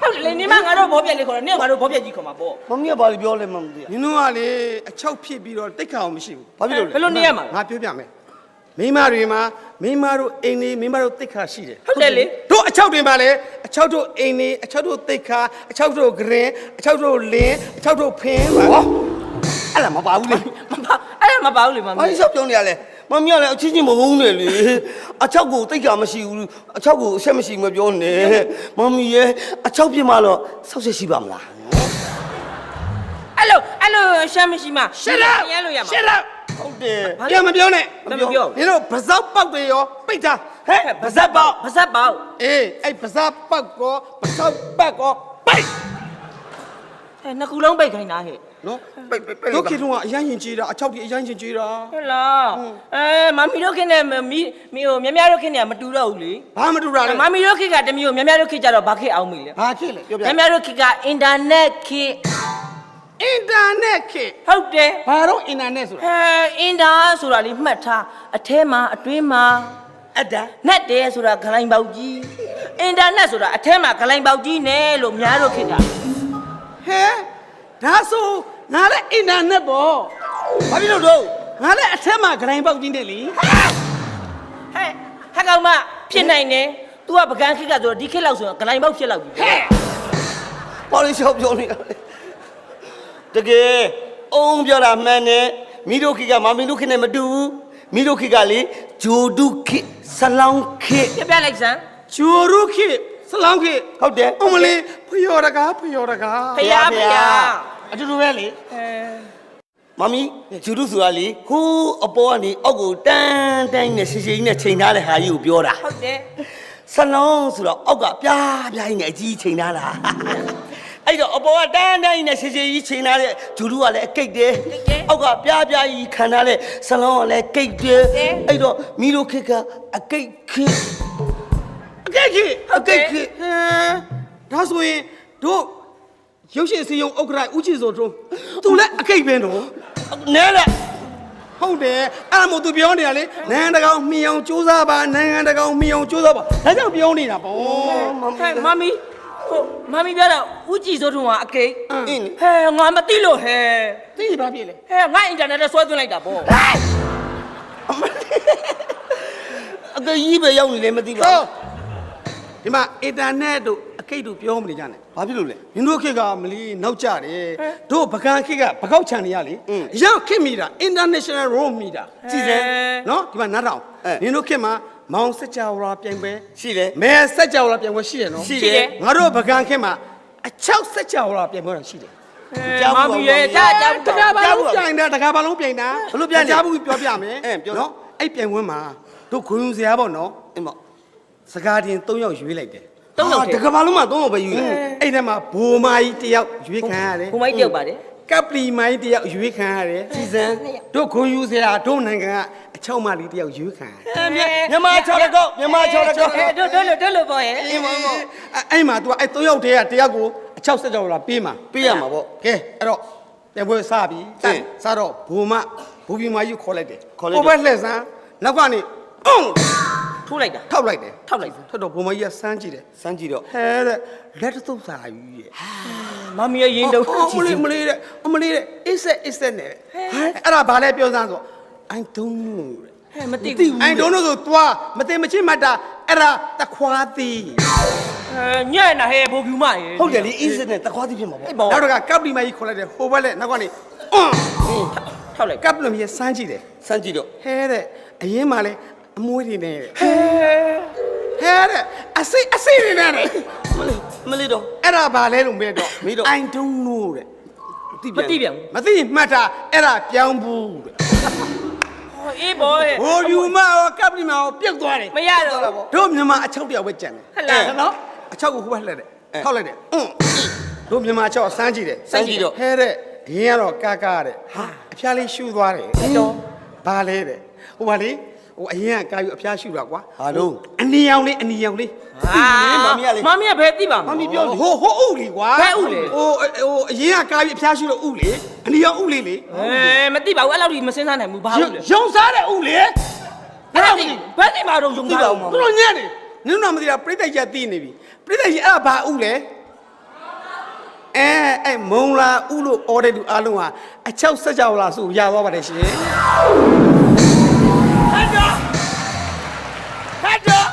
Speaker 8: ဟုတ်တယ်လေနေမငါတို့ဘောပြက်လေးခေါ်တယ်နေငါတို့ဘောပြက်ကြီးခေါ်မှာပေါ့
Speaker 5: မမီးကဘာလို့ပြောလဲမမသိရ
Speaker 6: နင်တို့ကလေအချောက်ဖြစ်ပြီးတော့တိတ်ခါအောင်မရှိဘူး
Speaker 5: ဘာဖြစ်လို့
Speaker 8: ဘယ်လိုနေရမှာ
Speaker 6: ငါပြောပြမယ်မိန်းမတွေမှာမိန်းမတို့အိမ်နေမိန်းမတို့တိတ်ခါရှိတယ်
Speaker 8: ဟုတ်တယ်လေ
Speaker 6: တို့အချောက်တွေမှာလေအချောက်တို့အိမ်နေအချောက်တို့တိတ်ခါအချောက်တို့ဂရင်အချောက်တို့လင်းအချောက်တို့ဖင်းပါ
Speaker 5: အဲ့လားမပါဘူးလေ
Speaker 8: မပါအဲ့ဒါမပါဘူးလေမမ
Speaker 5: ဘာလို့ရှောက်ပြောနေရလဲမမီးကလည်းအချင်းချင်းမဟုတ်နဲ့လေအချောက်ကိုတိတ်ကမရှိဘူးအချောက်ကိုအဆက်မရှိမပြောနဲ့မမီးရဲ့အချောက်ပြမတော့ဆောက်ဆက်ရှိပါမလား
Speaker 8: အဲ့လိုရှမ်းမရှိမှရမ်းလို့ရမှာ
Speaker 6: ရှက်တော့
Speaker 5: ဟုတ်တယ်
Speaker 6: ပြန်မပြောနဲ့
Speaker 8: မပြော
Speaker 6: နင်တို့ဗဇောက်ပေါက်တွေရောပိတ်တာ
Speaker 5: ဟဲ့ပါဇက်ပေါက်
Speaker 8: ပါစပ်ပေါက်
Speaker 6: အေးအဲ့ဗဇောက်ပေါက်ကောဗဇောက်ပတ်ကောပိတ်
Speaker 8: ဟဲ့နှစ်ခုလုံးပိတ်ခိုင်းတာဟဲ့
Speaker 6: နော်
Speaker 5: ပိတ်ပိတ်ပိတ်
Speaker 6: တို့ခေတ်တုန်းကအရန်ရင်ကြီးတာအချောက်ကြီးအရန်ရင်ကြီးတာ
Speaker 8: ဟုတ်လားမမီတို့ခင်နဲ့မီဟိုမြမြတို့ခင်နဲ့မတူတော့ဘူးလေ
Speaker 6: ဘာမတူတာလဲ
Speaker 8: မမီတို့ခင်ကတမျိုးမြမြတို့ခင်ကြတော့ဘာခေတ်အောင်မိလဲ
Speaker 6: ဘာဖြစ်လဲပြောပြ
Speaker 8: မြမြတို့ခင်ကအင်တာနက်ခေတ်
Speaker 6: အင်တာနက်ခေတ်
Speaker 8: ဟုတ်တယ်
Speaker 6: ဘာတော့အင်တာနက်ဆိုတာ
Speaker 8: အင်တာဆိုတာလေးမှတ်ထားအထဲမှာအတွင်းမှာ
Speaker 5: အတာ
Speaker 8: နက်တယ်ဆိုတာဂလိုင်းပေါက်ကြီးအင်တာနက်ဆိုတာအထဲမှာဂလိုင်းပေါက်ကြီးနဲ့လို့များတို့ခင်က
Speaker 6: ဟဲဒါဆိုငါလည်းအင်တာနက်ပေါ့
Speaker 5: ဘာဖြစ်လို့တော့
Speaker 6: ငါလည်းအထက်မှာဂရိုင်းပေါက်ကြီးနေလေ
Speaker 8: ဟဲ့ကောင်မဖြစ်နိုင်တယ် तू ကပကန်းခေတ်ကဆိုတော့ဒီခေတ်လောက်ဆိုတော့ဂလိုင်းပေါက်ဖြစ်လောက်ပြီဟဲ့
Speaker 5: ဘာလို့ရှောက်ပြောနေရလဲတကယ်အုံးပြောတာမှန်တယ်မိတို့ခိကမမီတို့ခိနဲ့မတူဘူးမိတို့ခိကလေဂျိုဒုခိဆလောင်းခိ
Speaker 8: ပြပြလိုက်စမ်း
Speaker 6: ဂျိုရုခေတ်စလောင်းခေတ်
Speaker 5: ဟုတ်တယ်
Speaker 6: အမလေးဖျော်တကားဖျော်တကား
Speaker 8: ဖယားဖယား
Speaker 6: အတူတူပဲလေ
Speaker 5: မမီဂျူဒုဆိုတာလေဟိုးအပေါ်ကနေအောက်ကိုတန်းတိုင်းနဲ့ရှည်ရှည်ကြီးနဲ့ချိန်ထားတဲ့ဟာကြီးကိုပြောတာ
Speaker 8: ဟုတ်တယ်
Speaker 5: ဆလောင်းဆိုတော့အောက်ကပြားပြားကြီးနဲ့အကြီးချိန်ထားတာအဲ့တော့အပေါ်ကတန်းတိုင်းနဲ့ရှည်ရှည်ကြီးချိန်ထားတဲ့ဂျူဒုကလည်းအကိတ်တယ်အောက်ကပြားပြားကြီးခံထားတဲ့ဆလောင်းကလည်းကိတ်တယ်အဲ့တော့မီတို့ခေတ်ကအကိတ်ခေတ်
Speaker 6: အကဲခေတ်
Speaker 5: အကိတ်ခေတ်
Speaker 6: ဟမ်ဒါဆိုရင်တို့ရုပ်ရှင်စီယုံဥက္ကဋ္ဌဦးချီစောတုံးသူလည်းအကိတ်ပဲနော်
Speaker 5: နဲလေ
Speaker 6: ဟုတ်တယ်အဲ့ဒါမို့သူပြောနေတာလေနိုင်ငံတကာမှီအောင်စူးစမ်းပါနိုင်ငံတကာမှီအောင်စူးစမ်းပါဒါကြောင့်ပြောနေတာပေါ့
Speaker 8: ဟဲ့မမီဟိုမမီပြောတော့ဦးကြည်စိုးထုံကအကိတ်
Speaker 5: အင်း
Speaker 8: ဟဲ့ငါမသိလို့ဟဲ့
Speaker 6: သိဘာဖြစ်လဲ
Speaker 8: ဟဲ့ငါအင်တာနက်နဲ့ဆွဲသွင်းလိုက်တာပေါ့
Speaker 5: အကကြီးပဲရောက်နေလေမသိပါ
Speaker 6: ဟုတ်
Speaker 5: ဘူး
Speaker 6: ဒီမှာအင်တာနက်တို့အကိတ်တို့ပြောမနေကြနဲ့
Speaker 5: ဘာဖြစ်လို့လဲ
Speaker 6: မင်းတို့ခေတ်ကမလီနောက်ကြတယ်တို့ပကံခေတ်ကပကောက်ချန်နေရလေအရောက်ခေတ်မိတာ international road မိတာ
Speaker 5: ကြည့်စမ်း
Speaker 6: နော်ဒီမှာနတ်တောင်မင်းတို့ခေတ်မှာမောင်စက်ကြဝဠာပြိုင်ပွဲ
Speaker 5: ရှိတယ်
Speaker 6: မဲစက်ကြဝဠာပြိုင်ပွဲရှိတယ်နော်
Speaker 5: ရှိတယ်
Speaker 6: ငါတို့ပကံခေတ်မှာအချောက်စက်ကြဝဠာပြိုင်ပွဲတော့ရှိတယ်
Speaker 8: မမီရဲ့ကြာကြာ
Speaker 6: တကားဘာလုံးပြိုင်တာတကားဘာလုံးပြိုင်တာ
Speaker 5: ဘလို့ပြိုင်လဲ
Speaker 6: ကြားဘူးပြောပြမယ်
Speaker 5: ပြော
Speaker 6: နော်အဲ့ပြိုင်ပွဲမှာတို့ခွင်ယူစရာပေါ့နော်
Speaker 5: အင်းပေါ့
Speaker 6: စကားတင်3ယောက်ရွေးလိုက်တယ်
Speaker 8: တုံးတော့
Speaker 5: တကဘာလုံးမှာ3ယောက်ပဲယူတယ်
Speaker 6: အဲ့ထဲမှာဘိုမာကြီး1ယောက်ရွေးခံရတယ်
Speaker 8: ဘုံမိုက်တယောက်ပါတယ်
Speaker 6: ကပ်ပလီမိုင်းတယောက်ရွေးခံရတယ်ကြည်စံတို့ခွန်ယူစရာတို့နိုင်ငံကအချောက်မလေးတယောက်ရွေးခံရတယ်
Speaker 5: မြန်မာ6လက်ကောက်မြန်မာ6လက်ကောက်
Speaker 7: တို့လို့ပေါ့ရဲ့
Speaker 6: အေးအဲ့မှာ तू အဲ့3ယောက်တည်းကတယောက်ကိုအချောက်ဆက်ကြောက်လာပေးမှာ
Speaker 5: ပေးရမှာပေါ့
Speaker 6: ကဲအဲ့တော့ပြန်ပွဲစပြီစတော့ဘူပီမကြီးခေါ်လိုက်တယ်ကိုပဲလှည့်စမ်းနောက်ကနေ
Speaker 5: ထိုးလိုက်တာ
Speaker 6: ထောက်လိုက်တယ်ထွက်တော့ဘူမကြီးကစမ်းကြည့်တယ်
Speaker 5: စမ်းကြည့်တော့
Speaker 6: ဟဲတဲ့လက်တုပ်စာကြီးရဲ့
Speaker 5: မမီရဲ့ရင်တုပ်
Speaker 6: မလေးတဲ့အစ်ဆက်နဲ့အဲ့ဒါဘာလဲပြောစမ်းဆို I don't know
Speaker 5: မသိဘူး
Speaker 6: I don't know ဆိုသွားမသိမချင်းမှတ်တာအဲ့ဒါတခွားသေး
Speaker 5: ညံ့နာဟဲ့ဘိုးကူမရေဟုတ်တယ်လေအစ်ဆက်နဲ့တခွားသေးဖြစ်မှာပေါ့
Speaker 6: နောက်တော့ကကပ်ပလီမကြီးခေါ်လိုက်တယ်ဟိုဘက်လက်နောက်ကနေ
Speaker 5: ထောက်လိုက်က
Speaker 6: ပ်ပလီမကြီးစမ်းကြည့်တယ်
Speaker 5: စမ်းကြည့်တော့
Speaker 6: ဟဲတဲ့အရင်မှလဲအမွှေးတွေနဲ့ဟဲတဲ့အစိတွေနဲ့
Speaker 5: မလေးတော့
Speaker 6: အဲ့ဒါဘာလဲလို့မေးတော့ I don't know တဲ့
Speaker 5: မသိပြန်
Speaker 6: မသိမှတ်တာအဲ့ဒါပြောင်းဘူးတဲ့
Speaker 5: အေးဘောရဲ့
Speaker 6: ဟိုယူမရောကပ်ပလီမရောပြုတ်သွားတယ်
Speaker 5: မရတော့
Speaker 6: တို့မြန်မာအချုပ်တယောက်ပဲကြံတယ်
Speaker 5: ဟဲ့လားနော်
Speaker 6: အချုပ်ကိုဟိုဘက်လှည့်တယ်ထောက်လိုက်တယ်တို့မြန်မာအချုပ်စမ်းကြည့်တယ်
Speaker 5: စမ်းကြည့်တော့
Speaker 6: ဟဲတဲ့အရင်ကတော့ကားတဲ့ဟာအဖျားလေးရှူသွားတယ်
Speaker 5: တော့
Speaker 6: ဘာလဲတဲ့ဟိုပါလေဟိုအရင်ကကာယူအဖျားရှူတာကွာ
Speaker 5: ဟာတော့
Speaker 6: အနီရောင်လေး
Speaker 5: မမီကဘယ်သိပါ
Speaker 6: မမီပြောဟိုဥလီကွာ
Speaker 5: ဘယ်ဥလေ
Speaker 6: ဟိုအရင်ကကာယူအဖျားရှူလို့ဥလေအနီရောင်ဥလေးလေ
Speaker 5: မသိပါဘူးအဲ့လောက်ကြီးမစင်းစားနိုင်ဘူးဘာဥလေ
Speaker 6: ရုံစားတဲ့ဥလေ
Speaker 5: ဘယ်သိပါတော့ရုံစားတော့
Speaker 6: သူတို့ညံ့နေနင်တို့မသိတာပြိတ္တကြီးသိနေပြီပြိတ္တကြီးအဲ့ဒါဘာဥလဲအဲ့မုံလာဥလို့အော်တဲ့သူအားလုံးဟာအချောက်ဆက်ကြောက်လာဆိုရသွားပါတယ်ရှင်
Speaker 5: ဟတ်တော့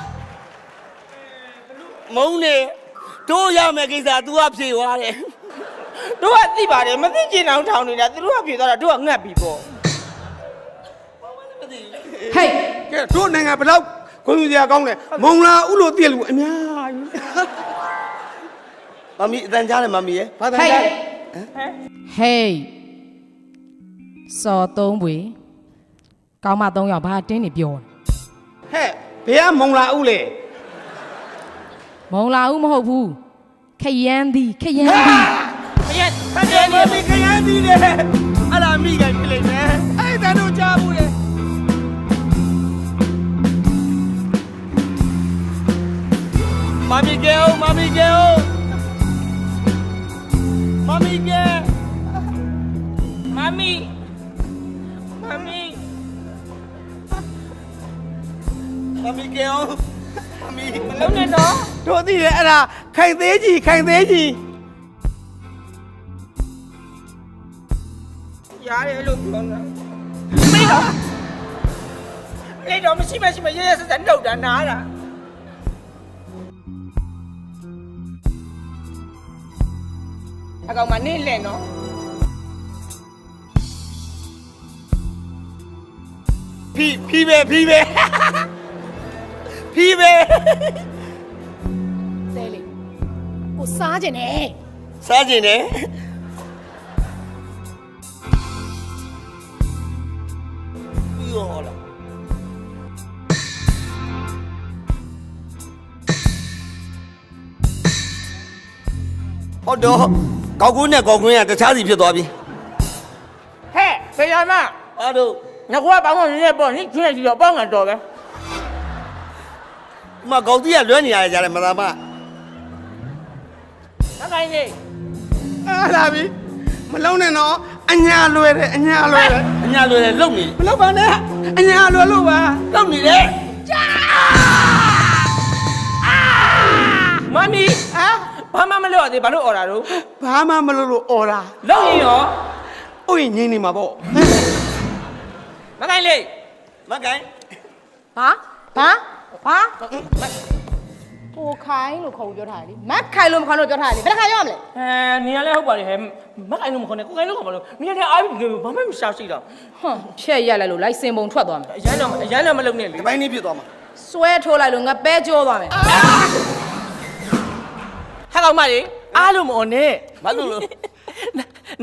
Speaker 5: မုံနေတို့ရမယ်ကိစ္စ तू ကဖြေသွားတယ်တို့ကသိပါတယ်မသိကျင်အောင်ထောင်နေတာသူတို့ကဖြေသွားတာတို့ကငတ်ပြီပေါ့
Speaker 6: ဟေးကဲတို့နိုင်ငံဘယ်တော့ခွင့်ပြုစရာကောင်းလဲမုံလာဥလို့သိလူအများကြီး
Speaker 5: မမီအတန်ကြားတယ်မမီရဲ့
Speaker 6: ဘာတန်ကြား
Speaker 1: ဟေးစော်3ပွေကောင်းမ3ယောက်ဘာတင်းနေပြော
Speaker 6: ဟဲ့ဘယ်ကမုံလာဥလဲ
Speaker 1: မုံလာဦးမဟုတ်ဘူးခရမ်းသည်
Speaker 5: ခရမ်းနေပြီခရမ်းသည်လေအဲ့ဒါမိကန်ပြလိုက်မယ်အဲ့ဒါတို့ကြားဘူးလေမမီကဲမမီကဲမလုံးနဲ့တော့
Speaker 6: တို့သိတယ်အဲ့ဒါခိုင်သေးကြီး
Speaker 5: ရတယ်လို့ပြောတာမေတော့မရှိရဲရဲဆက်ဆက်နှုတ်တာနားတာအကောင်မနေလဲနော်ဖီးပဲတဲလေ
Speaker 7: ကိုစားကျင်တယ်
Speaker 5: ပြောလာဟုတ်တော့ကောက်ကွင်းနဲ့ကောက်ကွင်းကတခြားစီဖြစ်သွားပြီဟဲ့ဆရာမအဲ့တို့ငါကပေါင်းနေပေါ့နိကျွေးကြည့်တော့ပေါင်းကတော့ပဲမကောက်တီးကလွှဲနေရတယ်ကြားတယ်မသားမနိုင်နေ
Speaker 6: အားလာပြီမလုံးနဲ့နော်အညာလွယ်တယ်လုံနေမလုံးပါနဲ့အညာလွယ်လို့ပါ
Speaker 5: လုံနေတယ်မမီဘာမှမလုပ်ရသေးဘာလို့អော်တာတို့
Speaker 6: ဘာမှမလုပ်လို့អော်တာ
Speaker 5: လုံရင်ရော
Speaker 6: ဥယျာဉ်ငိမ့်နေမှာပေါ့
Speaker 5: မကိုင်းလေမကိုင်း
Speaker 7: ဘာကိုခိုင်းလို့ခေါ်ပြောထားတယ်လေမခိုင်းလို့မခေါ်လို့ပြောထားတယ်လေဘယ်တစ်ခါပြောရမလဲ
Speaker 5: နေရလဲဟုတ်ပါလေဟဲ့မခိုင်းလို့မခေါ်နဲ့ကိုခိုင်းလို့ခေါ်ပါလို့နေရတဲ့အားပြီးဘာမှမရှာရှိတော့
Speaker 1: ဖြက်ရက်လိုက်လို့လိုက်စင်ပုံထွက်သွားမယ်
Speaker 5: အရန်တော့မလုံနဲ့လေ
Speaker 6: ဒီပိုင်းလေးပြစ်သွားမှာ
Speaker 1: စွဲထိုးလိုက်လို့ငါပဲကြောသွားမယ်
Speaker 5: ဟာကောင်မလေးအားလို့မအော်နဲ့ဘာလို့လို့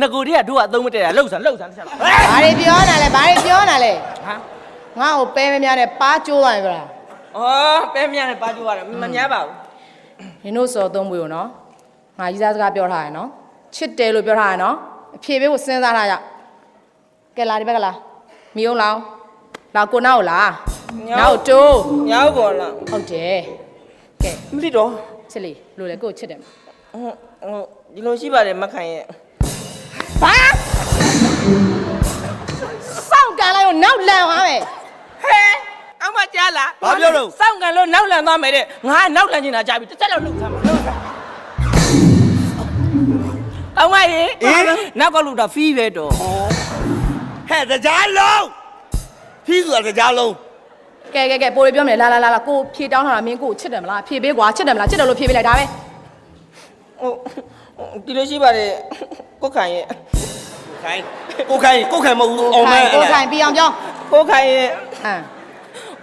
Speaker 5: ငကိုတည်းကတို့ကအသုံးမတည့်တာလှုပ်စမ်းတစ်ချက်
Speaker 7: ဘာတွေပြောနေလဲဟာငါ့ကိုပဲမများနဲ့ပါကျိုးသွားပြီဗျာ
Speaker 5: အော်ပဲများနဲ့ပါကျိုးရတယ်မများပါဘူး
Speaker 1: နင်တို့စော်သုံးပွေကိုနော်ငါကြီးစားစကားပြောထားရယ်နော်ချစ်တယ်လို့ပြောထားရယ်နော်
Speaker 9: ဖြေပေးဖို့စဉ်းစားထားကြကဲလာဒီဘက်ကလာမီအောင်လောင်းလာကိုနောက်လာနောက်တိုး
Speaker 10: ညောက်ကောလား
Speaker 9: ဟုတ်တယ်ကဲ
Speaker 10: မသိတော့
Speaker 9: ချစ်လေးလို့လေကိုချစ်တယ်
Speaker 10: ဒီလိုရှိပါတယ်မခိုင်ရဲ့
Speaker 9: ဘာစောင့်ကန်လိုက်တော့နောက်လန်သွားမယ်
Speaker 10: ဟဲအမကြားလား
Speaker 3: ဘာပြောတော့
Speaker 10: စောင့်ကန်လို့နောက်လန်သွားမယ်တဲ့ငါနောက်လန်နေတာကြားပြီတစ်ချက်တော့လှုပ်ထားမှာလှုပ်ထားအောင်မရေနောက်ကလူတာဖီးပဲတော့
Speaker 6: ဟဲ့တရားလုံးဖီးဆိုတာတရားလုံး
Speaker 9: ကဲပိုးလေးပြောမယ်လာကိုဖြေတောင်းထားတာမင်းကိုချစ်တယ်မလားဖြေပေးကွာချစ်တယ်မလားချစ်တယ်လို့ဖြေပေးလိုက်ဒါပဲ
Speaker 10: ဟိုဒီလိုရှိပါတယ်ကိုခိုင်ရဲ့
Speaker 6: ကိုခိုင်မဟုတ်ဘူးအောင်မဲ
Speaker 9: ကိုခိုင်ပြအောင်ပြော
Speaker 10: ကိုခိုင်ရဲ့
Speaker 9: ဟမ်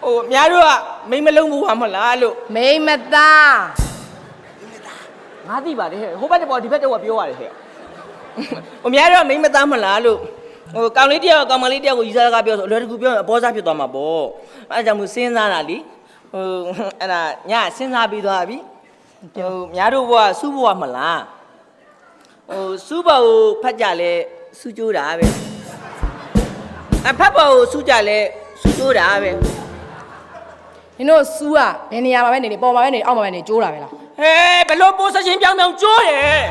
Speaker 10: ဟိုများတို့ကမိမလုံးဘူးဟာမလားလို့
Speaker 9: မိမသား
Speaker 10: ငါသိပါတယ်ဟဲ့ဟိုဘက်တော့ဒီဘက်တော့ပြောရတယ်ဟဲ့ဟိုများတို့ကမိမသားမလားလို့ဟိုကောင်လေးတယောက်ကောင်မလေးတယောက်ကိုရီစားကားပြောဆိုအလွယ်တကူပြောရင်အပေါ်စားဖြစ်သွားမှာပေါ့အဲဒါကြောင့်မို့စဉ်းစားတာလीဟိုအဲ့ဒါညစဉ်းစားပြီးသွားပြီဟိုများတို့ဘဝစူးဘဝမလားဟိုစူးဘဝကိုဖတ်ကြလဲစူးကြိုးတာပဲအဖတ်ဘဝကိုစူးကြလဲစူးကြိုးတာပဲ
Speaker 9: နင်တို့စူးကဘယ်နေရာမှာပဲနေပေါ်မှာပဲနေအောက်မှာပဲနေကျိုးတာပဲလား
Speaker 10: ဟဲဘလို့ပိုးစချင်းပြောင်းပြောင်းကျိုးတယ်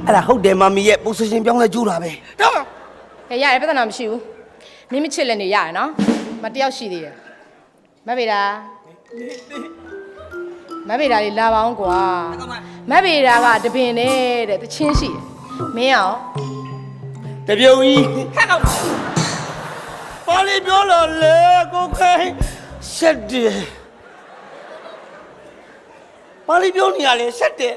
Speaker 6: အဲ့ဒါဟုတ်တယ်မမီရဲ့ပုံစံချင်းပြောင်းလဲကျိုးတာပဲ
Speaker 10: တော့
Speaker 9: ကဲရတယ်ပြဿနာမရှိဘူးမင်းမချစ်လည်းနေရတယ်နော်မတယောက်ရှိသေးတယ်မဗေတာလေးလာပါအောင်ကွာမဗေတာကတပင်နဲ့တချင်းရှိတယ်မင်းအောင်
Speaker 6: တပြုံကြီး
Speaker 10: ဟဲ့ကောင်
Speaker 6: ပါလီပြောလို့လေကိုခိုင်ဆက်တယ်ပါလီပြောနေရလေဆက်တယ်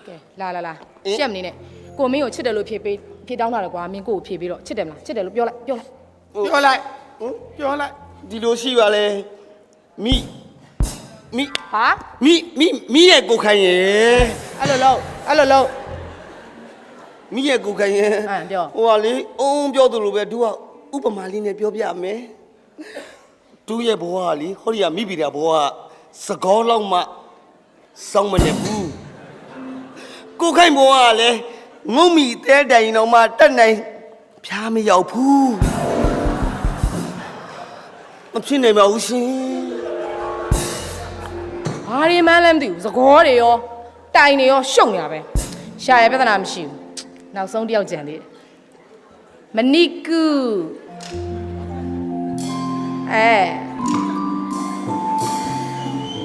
Speaker 9: ကဲလာရှက်မနေနဲ့ကိုမင်းကိုချစ်တယ်လို့ဖြေတောင်းတာလေကွာမင်းကိုဖြေပြီးတော့ချစ်တယ်မလားချစ်တယ်လို့ပြောလိုက်
Speaker 6: ပြောလိုက်ဒီလိုရှိပါလေမိ
Speaker 9: ဟာ
Speaker 6: မိရဲ့ကိုခိုင်ရဲ့
Speaker 9: အဲ့လိုလို့
Speaker 6: မိရဲ့ကိုခိုင်ရဲ့
Speaker 9: ပြော
Speaker 6: ဟိုကလေအုံပြောသူလိုပဲသူကဥပမာလေးနဲ့ပြောပြမယ်သူရဲ့ဘဝကလေဟောဒီကမိပြီတဲ့ဘဝကစကောလောက်မှစောင်းမနေဘူးကိုခိုင်ဘဝကလည်းငုံမီတဲတိုင်တော့မှတက်နိုင်ဖျားမရောက်ဘူးမဖြစ်နိုင်ပါဘူးရှင်
Speaker 9: ဘာတွေမှန်းလည်းမသိဘူးသကောတွေရောတိုင်တွေရောရှုံနေတာပဲရှာရပြဿနာမရှိဘူးနောက်ဆုံးတစ်ယောက်ကြံသေးတယ်မနိကူ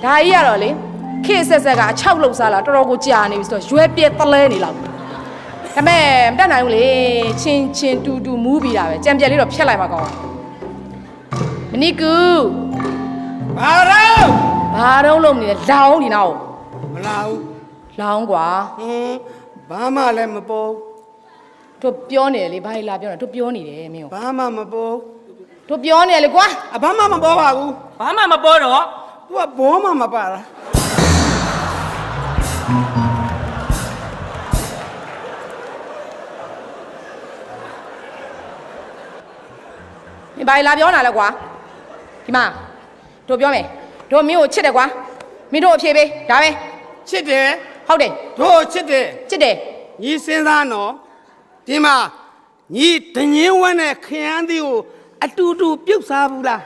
Speaker 9: ဒါကြီးကတော့လေခေတ်ဆက်ကအချောက်လှုပ်စားလာတော်တော်ကိုကြာနေပြီဆိုတော့ရွယ်ပြဲတလဲနေလောက်ဒါပေမဲ့မတတ်နိုင်ဘူးလေချင်းတူမူးပြီးတာပဲကြံပြက်လေးတော့ဖြတ်လိုက်မှာကောင်းမနိကူ
Speaker 6: ဘာတော့
Speaker 9: ဘာတော့လုံးနေလဲလောင်းဒီနောက်
Speaker 6: မလာဘူး
Speaker 9: လောင်းကွာ
Speaker 6: ဘာမှလည်းမပေါ်
Speaker 9: တို့ပြောနေတယ်လေဘာလာပြောနေတို့ပြောနေတယ်မင်း
Speaker 6: ဘာမှမပေါ်
Speaker 9: တို့ပြောနေတယ်လေကွာ
Speaker 6: ဘာမှမပေါ်ပါဘူး
Speaker 10: ဘာမှမပေါ်တော့
Speaker 6: သူကဘောမှမပါတာ
Speaker 9: မင်းဘာလာပြောနေလဲကွာဒီမှာတို့ပြောမယ်တို့မင်းကိုချစ်တယ်ကွာမင်းတို့အဖြေပေးဒါပဲ
Speaker 6: ချစ်တယ်
Speaker 9: ဟုတ်တယ်
Speaker 6: တို့ချစ်တယ်
Speaker 9: ချစ်တယ်
Speaker 6: ညီစဉ်းစားနော်ဒီမှာညီတငင်းဝမ်းနဲ့ခရမ်းသီးကိုအတူတူပြုတ်စားဘူးလား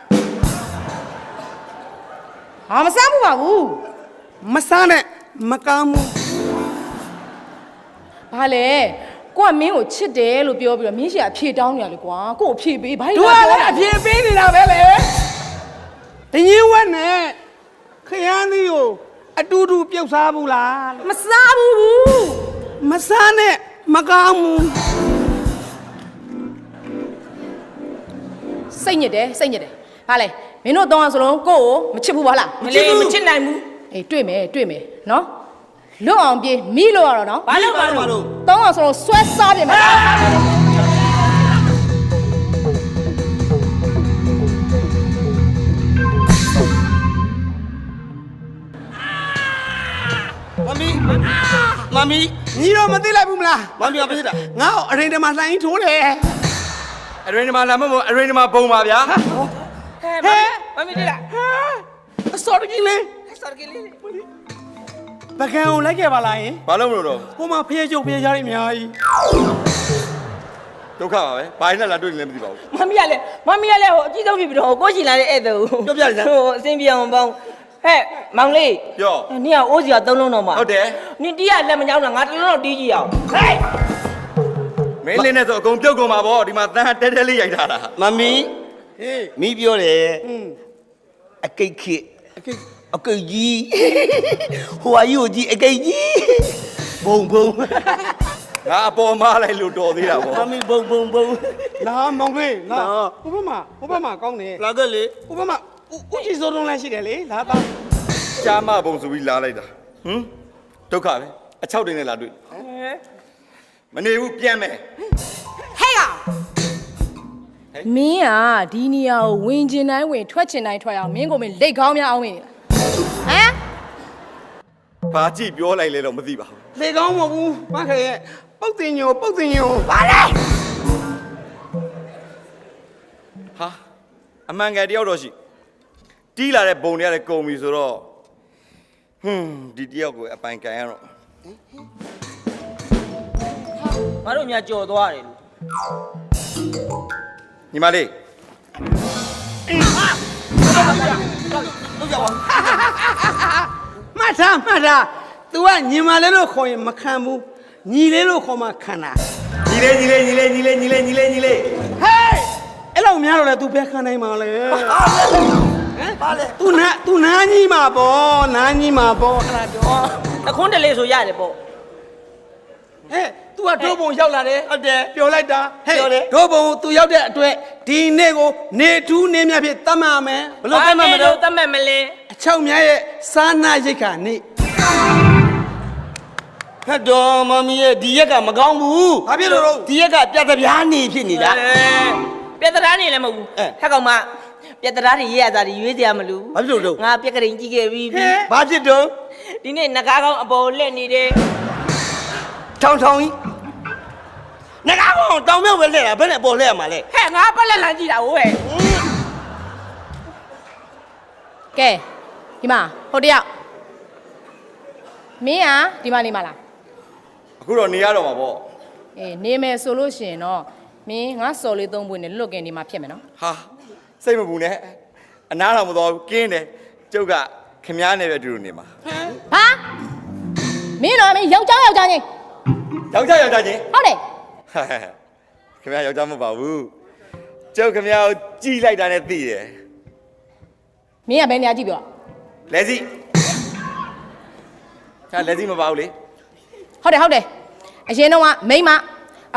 Speaker 9: ဟာမစားဘူးပါဘူး
Speaker 6: မစားနဲ့မကောင်းဘူး
Speaker 9: ဘာလဲကိုကမင်းကိုချစ်တယ်လို့ပြောပြီးတော့မင်းရှိအဖြေတောင်းနေရလေကွာကို့အဖြေပေးဘာ
Speaker 6: တို့ကလည်းအပြေးပေးနေတာပဲလေတငင်းဝမ်းနဲ့ခရမ်းသီးကိုအတူတူပြုတ်စားဘူးလား
Speaker 9: မစားဘူး
Speaker 6: မစားနဲ့မကောင်းဘူး
Speaker 9: စိတ်ညစ်တယ်ဘာလဲမင်းတို့တောင်းအောင်ဆိုလုံးကို့ကိုမချစ်ဘူးပါလား
Speaker 10: မလေးမချစ်နိုင်ဘူး
Speaker 9: အေးတွေ့မယ်နော်လွတ်အောင်ပြေးမိလို့ရတော့နော်
Speaker 10: ဘာလို့
Speaker 9: တောင်းအောင်ဆိုလုံးဆွဲစားပြင်မယ်
Speaker 6: မမီညီတော့မသိလိုက်ဘူးမလားမမီကပြစ်တာငါ့ကိုအရင်တည်းမှာလှိုင်းထိုးတယ်
Speaker 3: အရင်ဒီမှာလာမမို့အရင်ဒီမှာဘုံပါဗျာ
Speaker 10: ဟဲ့မမီဒီလား
Speaker 6: အစော်ကြီးလေ
Speaker 10: ဆော်ကလေး
Speaker 6: ဘ ကန်ကိုလိုက်ခဲ့ပါလားယင်
Speaker 3: ဘာလို့မလို့တော့
Speaker 6: ဟိုမှာဖျဲကျုပ်ဖျဲချားနေအများကြီး
Speaker 3: ဒုက္ခပါပဲဘာရင်လာတွေ့ရင်လည်းမသိပါဘူး
Speaker 10: မမီးကလည်းဟိုအကြီးဆုံးဖြစ်ပြီးတော့ကိုရှင်လာတဲ့ဧည့်သည်ကိုပြောပြလိုက်ဟိုအစင်းပြောင်းပေါင်းဟဲ့မောင်လေး
Speaker 3: ပြော
Speaker 10: နင်ကအိုးစီက3လုံးတော့မှာ
Speaker 3: ဟုတ်တယ်
Speaker 10: နင်တီးရလက်မကြောက်တာငါ1လုံးတော့တီးကြည့်အောင်ဟဲ့
Speaker 3: မင်းလေးနဲ့ဆိုအကုန်ပြုတ်ကုန်ပါဗောဒီမှာတန်းတဲတဲလေးရိုက်ထားတာ
Speaker 11: မမီဟေးမီးပြောတယ်အကိတ်ခေအကိတ်ကြီးဟိုအယူကြီးအကိတ်ကြီးဘုံ
Speaker 3: ငါအပေါ်မှားလိုက်လို့တော်သေးတာဗော
Speaker 11: မမီဘုံ
Speaker 6: လာမောင်လေးလာဟိုဘက်မှာကောင်းတယ်
Speaker 11: လာခဲ့လေ
Speaker 6: ဟိုဘက်မှာဥကြီးစိုးတုံးလည်းရှိတယ်လေလာပါ
Speaker 3: ရှားမဘုံဆိုပြီးလာလိုက်တာဒုက္ခပဲအချောက်တင်နဲ့လာတွေ့မနေဘူးပြန်မယ်
Speaker 9: ဟဲ့ကောင်မင်းကဒီနေရာကိုဝင်ကျင်တိုင်းဝင်ထွက်ကျင်တိုင်းထွက်အောင်မင်းကိုမင်းလက်ကောင်းများအောင်မင်းဟမ်
Speaker 3: ဘာကြည့်ပြောလိုက်လဲတော့မသိပါဘူး
Speaker 6: လေကောင်းမဟုတ်ဘူးမခဲရဲ့ပုတ်တင်ညို
Speaker 3: ဘာလဲဟာအမှန်ကန်တယောက်တော့ရှိတီးလာတဲ့ဘုံတွေရတယ်ကုန်ပြီဆိုတော့ဒီတယောက်ကိုအပိုင်ကန်ရတော့
Speaker 10: ငါတို့များကြော်သွားတယ်လို့
Speaker 3: ညီမလေး
Speaker 10: လို့ကြောက်ပါ
Speaker 6: မှတ်ထား तू ကညီမလေးလို့ခေါ်ရင်မခံဘူးညီလေးလို့ခေါ်မှခံတာ
Speaker 3: ညီလေး
Speaker 6: ဟေးအဲ့လောက်များတော့လေ तू ပဲခံနိုင်မှာလေဟမ်ပါလေ तू နားကြီးမှာပေါ့အဲ့ဒါပြော
Speaker 10: တခွန်းတလေးဆိုရတယ်ပေါ့
Speaker 6: ဟဲ့ तू ကဒိုးဘုံရောက်လာတယ်
Speaker 11: ဟုတ်တယ်
Speaker 6: ပြောလိုက်တာဟဲ့
Speaker 11: ပြောတယ်
Speaker 6: ဒိုးဘုံ तू ရောက်တဲ့အတွက်ဒီနေ့ကိုနေထူးနေမြဖြစ်တတ်မှတ်မယ်
Speaker 10: ဘလို့တတ်မှတ်မလို့တတ်မှတ်မလဲ
Speaker 6: အချောက်များရဲ့စားနာရိတ်ခါနေ့
Speaker 11: ဟဲ့တော်မမီရဲ့ဒီရက်ကမကောင်းဘူး
Speaker 6: ဘာဖြစ်လို့
Speaker 11: ဒီရက်ကပြတ်တပြားနေဖြစ်နေတာ
Speaker 10: ပြက်တရားနေလည်းမဟုတ်ဘူးဟဲ့ကောင်မပြက်တရားတွေရေးရတာတွေရွေးစရာမလို
Speaker 11: ဘာဖြစ်လို့တော့
Speaker 10: ငါပြက်ကလေးကြီးခဲ့ပြီ
Speaker 11: ဘာဖြစ်တော့
Speaker 10: ဒီနေ့ငကားကောင်းအပေါ်လက်နေတယ်
Speaker 11: ထောင်ကြီးငါကောင်တောင်မြောက်ပဲလှည့်တာဘယ်နဲ့ပေါ်လှည့်ရမှာလဲ
Speaker 10: ဟဲ့ငါပက်လက်လန်းကြည့်တာဟိုဟဲ့
Speaker 9: ကဲဒီမှာဟိုတယောက်မင်းကဒီမှာနေမှာလား
Speaker 3: အခုတော့နေရတော့မှာဗော
Speaker 9: အေးနေမယ်ဆိုလို့ရှိရင်တော့မင်းငါစော်လေး3ပွင့်နဲ့လွတ်ကင်နေမှာဖြစ်မယ်နော်
Speaker 3: ဟာစိတ်မပူနဲ့အနားတော်မတော်ဘူးကင်းတယ်ကျုပ်ကခမားနဲ့ပဲအတူတူနေမှာ
Speaker 9: ဟာမင်းတော့မင်းယောက်ျားချင်း
Speaker 3: ယောက်ျားချင်း
Speaker 9: ဟုတ်တယ်
Speaker 3: ခမားယောက်ျားမပါဘူးကျုပ်ခမားကိုကြည့်လိုက်တာနဲ့သိတယ်
Speaker 9: မင်းကဘယ်နေရာကြည့်ပြော
Speaker 3: လက်စီဟာလက်စီမပါဘူးလေ
Speaker 9: ဟုတ်တယ်အရင်တော့ကမိန်းမ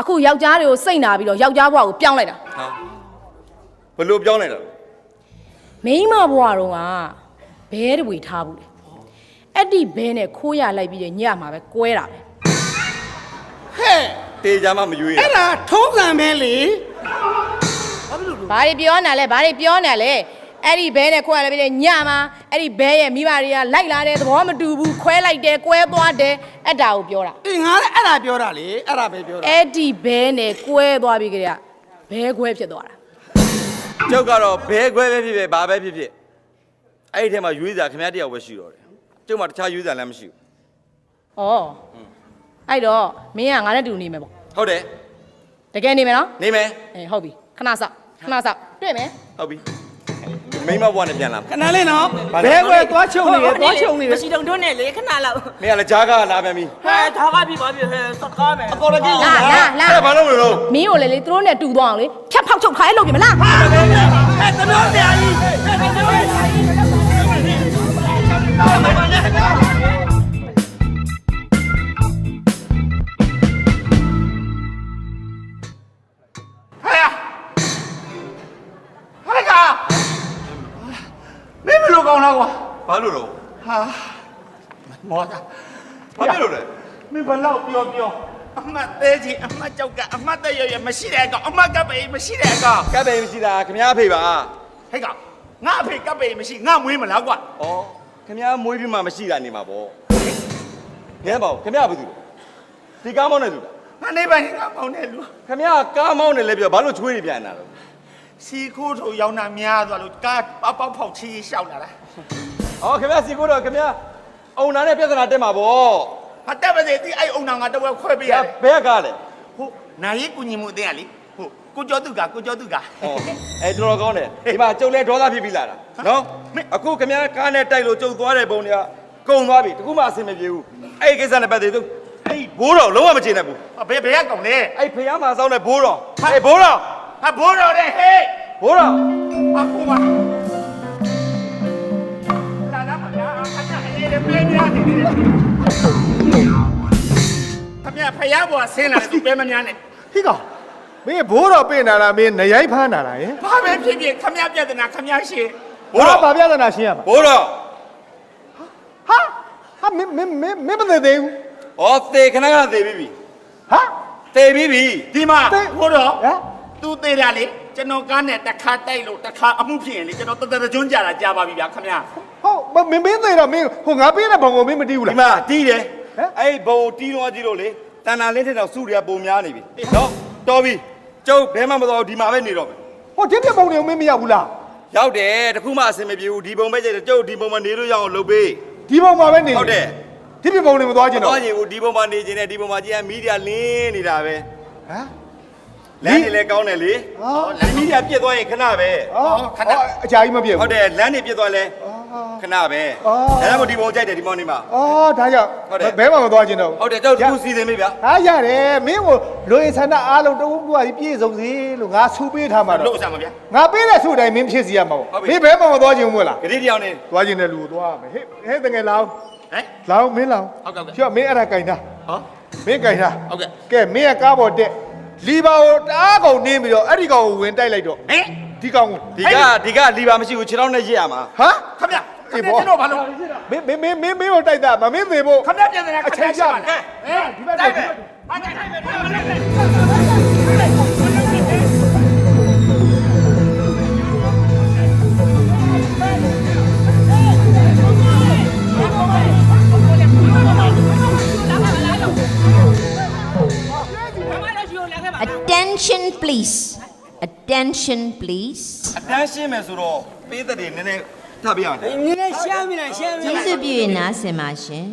Speaker 9: အခုယောက်ျားတွေကိုစိတ်နာပြီးတော့ယောက်ျားဘဝကိုပြောင်းလိုက်တာ
Speaker 3: ဟာဘလို့ပြောင်းလိုက်တာ
Speaker 9: မိန်းမဘဝတော့ကဘဲတပွေထားဘူးလေအဲ့ဒီဘဲနဲ့ခိုးရလိုက်ပြီးညမှာပဲကွဲတာပဲ
Speaker 6: ဟဲ့
Speaker 3: တေချာမှမရွေးရ
Speaker 6: အဲ့ဒါထုံးစံပဲလေ
Speaker 9: ဘာတွေပြောနေလဲအဲ့ဒီဘဲနဲ့ခိုးရလိုက်ပြီးညမှာအဲ့ဒီဘဲရဲ့မိဘတွေကလိုက်လာတဲ့သဘောမတူဘူးခွဲလိုက်တယ်ကွဲသွားတယ်အဲ့ဒါကိုပြောတာ
Speaker 6: အေးငါလည်းအဲ့ဒါပြောတာလေအဲ့ဒါပဲပြောတာ
Speaker 9: အဲ့ဒီဘဲနဲ့ကွဲသွားပြီးကြတဲ့ဘဲခွဲဖြစ်သွားတာ
Speaker 3: ကျုပ်ကတော့ဘဲခွဲပဲဖြစ်ဖြစ်ဘာပဲဖြစ်ဖြစ်အဲ့ဒီထဲမှာရွေးစားခမားတယောက်ပဲရှိတော့တယ်ကျုပ်မှတခြားရွေးစားလည်းမရှိဘူး
Speaker 9: ဩအဲ့တော့မင်းကငါနဲ့တူနေမယ်ပေါ့
Speaker 3: ဟုတ်တယ်
Speaker 9: တကယ်နေမယ်နော်
Speaker 3: နေမယ်
Speaker 9: အေးဟုတ်ပြီခဏစောက်တွေ့မယ်
Speaker 3: ဟုတ်ပြီမိမဘွားနဲ့ပြန်လာ
Speaker 6: ခဏလေးနော်ဘဲခွဲသွားချုပ်နေတယ်
Speaker 10: မရှိတော့တွန်းနေလေခဏလောက်
Speaker 3: မင်းကလည်းဂျားကလာပြန်ပြီ
Speaker 10: ဟဲ့ဒါကပြီပါပြီဟဲ့စကားမယ်
Speaker 11: အကောရကြီး
Speaker 9: လာ
Speaker 3: အဲ့ဘာလို့မလို့
Speaker 9: မင်းကိုလေသူတို့နဲ့တူသွားအောင်လေဖြတ်ဖောက်ချုပ်ခိုင်းလို့ပြီမလား
Speaker 11: ဟဲ့တမောဆရာကြီးဟဲ့တမောဆရာကြီး
Speaker 6: မင်းဘယ်လိုကောင်းလားကွာ
Speaker 3: ဘာလို့တော့
Speaker 6: ဟာမောတာ
Speaker 3: ဘာဖြစ်လို့လဲ
Speaker 6: မင်းဘလောက်ပြောအမှတ်သေးချင်အမှတ်ကြောက်ကအမှတ်တရရမရှိတဲ့ကောင်အမှတ်ကပေမရှိတဲ့ကောင်
Speaker 3: ကပ်ပဲမရှိတာခမားဖေးပါ
Speaker 6: ဟဲ့ကောင်ငါအဖေကပေမရှိငါမွေးမလားကွာ
Speaker 3: ဩခမားမွေးပြီးမှမရှိတာနေမှာပေါ့ငဲပါဦးခမားဘာသူဒီကားမောင်းနေသူ
Speaker 6: ငါနေပိုင်ငါမောင်းနေလူ
Speaker 3: ခမားကားမောင်းနေလဲပြောဘာလို့ချွေးနေပြန်တာလဲ
Speaker 6: စီခိုးထိုးရောင်းတာများသွားလို့ကားပေါက်ဖောက်ချီရှောက်လာတာ
Speaker 3: ဩခမားစီကိုတော့ခမား အုံနာနဲ့ပြဿနာတက်မှာပေါ့
Speaker 11: ဟာတက်ပါစေဒီအဲ့အုံနာငါတော့ခွဲပေးရတယ်
Speaker 3: ဘယ်ကလဲ
Speaker 11: ဟုတ်နိုင်ရေးကုညီမှုအတင်းကလေဟုတ်ကိုကျော်သူကဟော
Speaker 3: တော်တော်ကောင်းတယ်ဒီမှာကျုပ်လဲဒေါသဖြစ်ပြီးလာတာနော်အခုခင်ဗျားကားနဲ့တိုက်လို့ကျုပ်သွားတဲ့ပုံတွေကကုံသွားပြီတခုမှအဆင်မပြေဘူးအဲ့ဒီကိစ္စနဲ့ပတ်သက်သူအဲ့ဘိုးတော်လုံးဝမချေနိုင်ဘူး
Speaker 11: ဘယ်ကကောင်လဲ
Speaker 3: အဲ့ဖျားမှာစောင်းတဲ့ဘိုးတော်အဲ့ဘိုးတော်
Speaker 11: ဟာဘိုးတော်တဲ့ဟေး
Speaker 3: ဘိုးတော်
Speaker 11: ဟာကိုပါလာလာပါလားအခါကျအဲ့ဒီပဲများနေတယ်ခမရဖယားပေါ်ဆင်းလာတယ်သူပဲမများနဲ့
Speaker 4: ဟိကောင်မင်းဘိုးတော်ပြင်လာလားမင်းနရိုက်ဖမ်းလာလားယင်
Speaker 11: ဘာပဲဖြစ်ဖြစ်ခမရပြဿနာခမရရှင်း
Speaker 4: ဘိုးတော်ဘာပြဿနာရှင်းရမှာ
Speaker 3: ဘိုးတော်
Speaker 4: ဟာမင်းမသိသေးဘူး
Speaker 3: ဩသေခဏခဏသေပြီးပြီ
Speaker 4: ဟာ
Speaker 3: သေပြီးပြီ
Speaker 11: ဒီမှာဘိုးတော်
Speaker 4: ဟမ်
Speaker 11: သူသေးတာလေကျွန်တော်ကားနဲ့တစ်ခါတိုက်လို့တစ်ခါအမှုဖြစ်ရင်လေကျွန်တော်တကျွန်းကြတာကြားပါပြီဗျာခမရ
Speaker 4: ဟုတ်မင်းသေးတော့မင်းဟိုငါပေးတဲ့ဘုံကိုမင်းမတီးဘူး
Speaker 3: ဒီ
Speaker 4: လား
Speaker 3: မှာတီးတယ်အဲ့ဘုံတီးတော့ကြည့်လို့လေတန်တာလင်းထက်တော့စုတွေကပုံများနေပြီနော်တော်ပြီကျုပ်ဘဲမှမတော်ဒီမှာပဲနေတော့မယ်
Speaker 4: ဟိုဒီပြဘုံတွေကိုမင်းမရောက်ဘူးလား
Speaker 3: ရောက်တယ်တခုမှအဆင်မပြေဘူးဒီဘုံပဲကျကျုပ်ဒီဘုံမှာနေလို့ရအောင်လုပ်ပေး
Speaker 4: ဒီဘုံမှာပဲနေ
Speaker 3: ဟုတ်တယ်
Speaker 4: ဒီပြဘုံတွေမသွားချင်တော့
Speaker 3: သွားချင်ဘူးဒီဘုံမှာနေချင်တယ်ဒီဘုံမှာကြည့်ရမီဒီယာလင်းနေတာပဲ
Speaker 4: ဟမ်
Speaker 3: လမ်းတွေလည်းကောင်းတယ်လေလမ်းမီဒီယာပြစ်သွားရင်ခဏပဲ
Speaker 4: ခဏအကြာကြီးမပြည့်ဘူး
Speaker 3: ဟုတ်တယ်လမ်းတွေပြစ်သွားလဲခဏပဲဒါမှမဟုတ်ဒီဘုံကြိုက်တယ်ဒီမောင်နေမှာ
Speaker 4: အော်ဒါကြောင့်ဘဲမှမသွားချင်တော့
Speaker 3: ဟုတ်တယ်ကျုပ်သူစီစဉ်ပြီဗျာ
Speaker 4: ဟာရတယ်မင်းကိုလူရင်ဆန္ဒအားလုံးတဝူးပွားပြီးပြည့်စုံစေလို့ငါဆူပေးထားမှာတော့
Speaker 11: လို့စမ်းပါဗျာ
Speaker 4: ငါပေးတဲ့ဆူတိုင်းမင်းဖြစ်စီရမှာပေါ့မင်းဘဲမှမသွားချင်ဘူးလား
Speaker 3: ဂတိတရားနေ
Speaker 4: သွားချင်တဲ့လူကိုသွားမယ်ဟဲ့တကယ်လောင်း
Speaker 11: ဟဲ့
Speaker 4: လောင်းမင်းလောင်း
Speaker 11: ဟုတ်ကဲ့
Speaker 4: ပြောမင်းအဲ့ဒါကင်တာ
Speaker 11: ဟော
Speaker 4: မင်းကင်တာ
Speaker 11: ဟုတ်ကဲ့
Speaker 4: ကဲမင်းကကားပေါ်တက်လီဘာကိုတအားကုန်နင်းပြီးတော့အဲ့ဒီကောင်ကိုဝင်တိုက်လိုက်တော့
Speaker 11: ဟဲ့
Speaker 4: ဒီကောင်ကို
Speaker 3: ဒီကလီဘာမရှိဘူးခြေထောက်နဲ့ရစ်ရမှာ
Speaker 4: ဟာ
Speaker 11: ခမရကျွန်တော်ဘာလို့
Speaker 4: မင်းကိုတိုက်တာမမင်းသေးဖို့
Speaker 11: ခမရပြဿနာအချိန်ကြာတယ်ဟဲ့ဒီဘက်တိုက်ပဲဟာတိုက်ပဲ
Speaker 2: Attention please Attention please
Speaker 3: အတန်းရှင်းမယ်ဆိုတော့ပေးသက်တွေနည်းနည်းထပ်ပြအောင်
Speaker 6: နည်းနည်းရှမ်းပြီလားရှမ်းပြီ
Speaker 2: ကျေးဇူးပြု၍နားဆင်ပါရှင်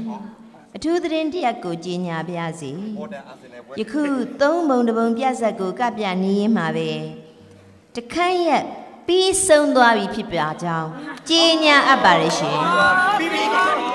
Speaker 2: အထူးသတင်းတစ်ရပ်ကိုကြီးညာပါရစေယခုသုံးပုံတစ်ပုံပြဆက်ကိုကပြနေရင်မှာပဲတခန့်ရက်ပြီးဆုံးသွားပြီဖြစ်ပါကြောင်းကြီးညာအပ်ပါရရှင်
Speaker 11: ပြီးပြီ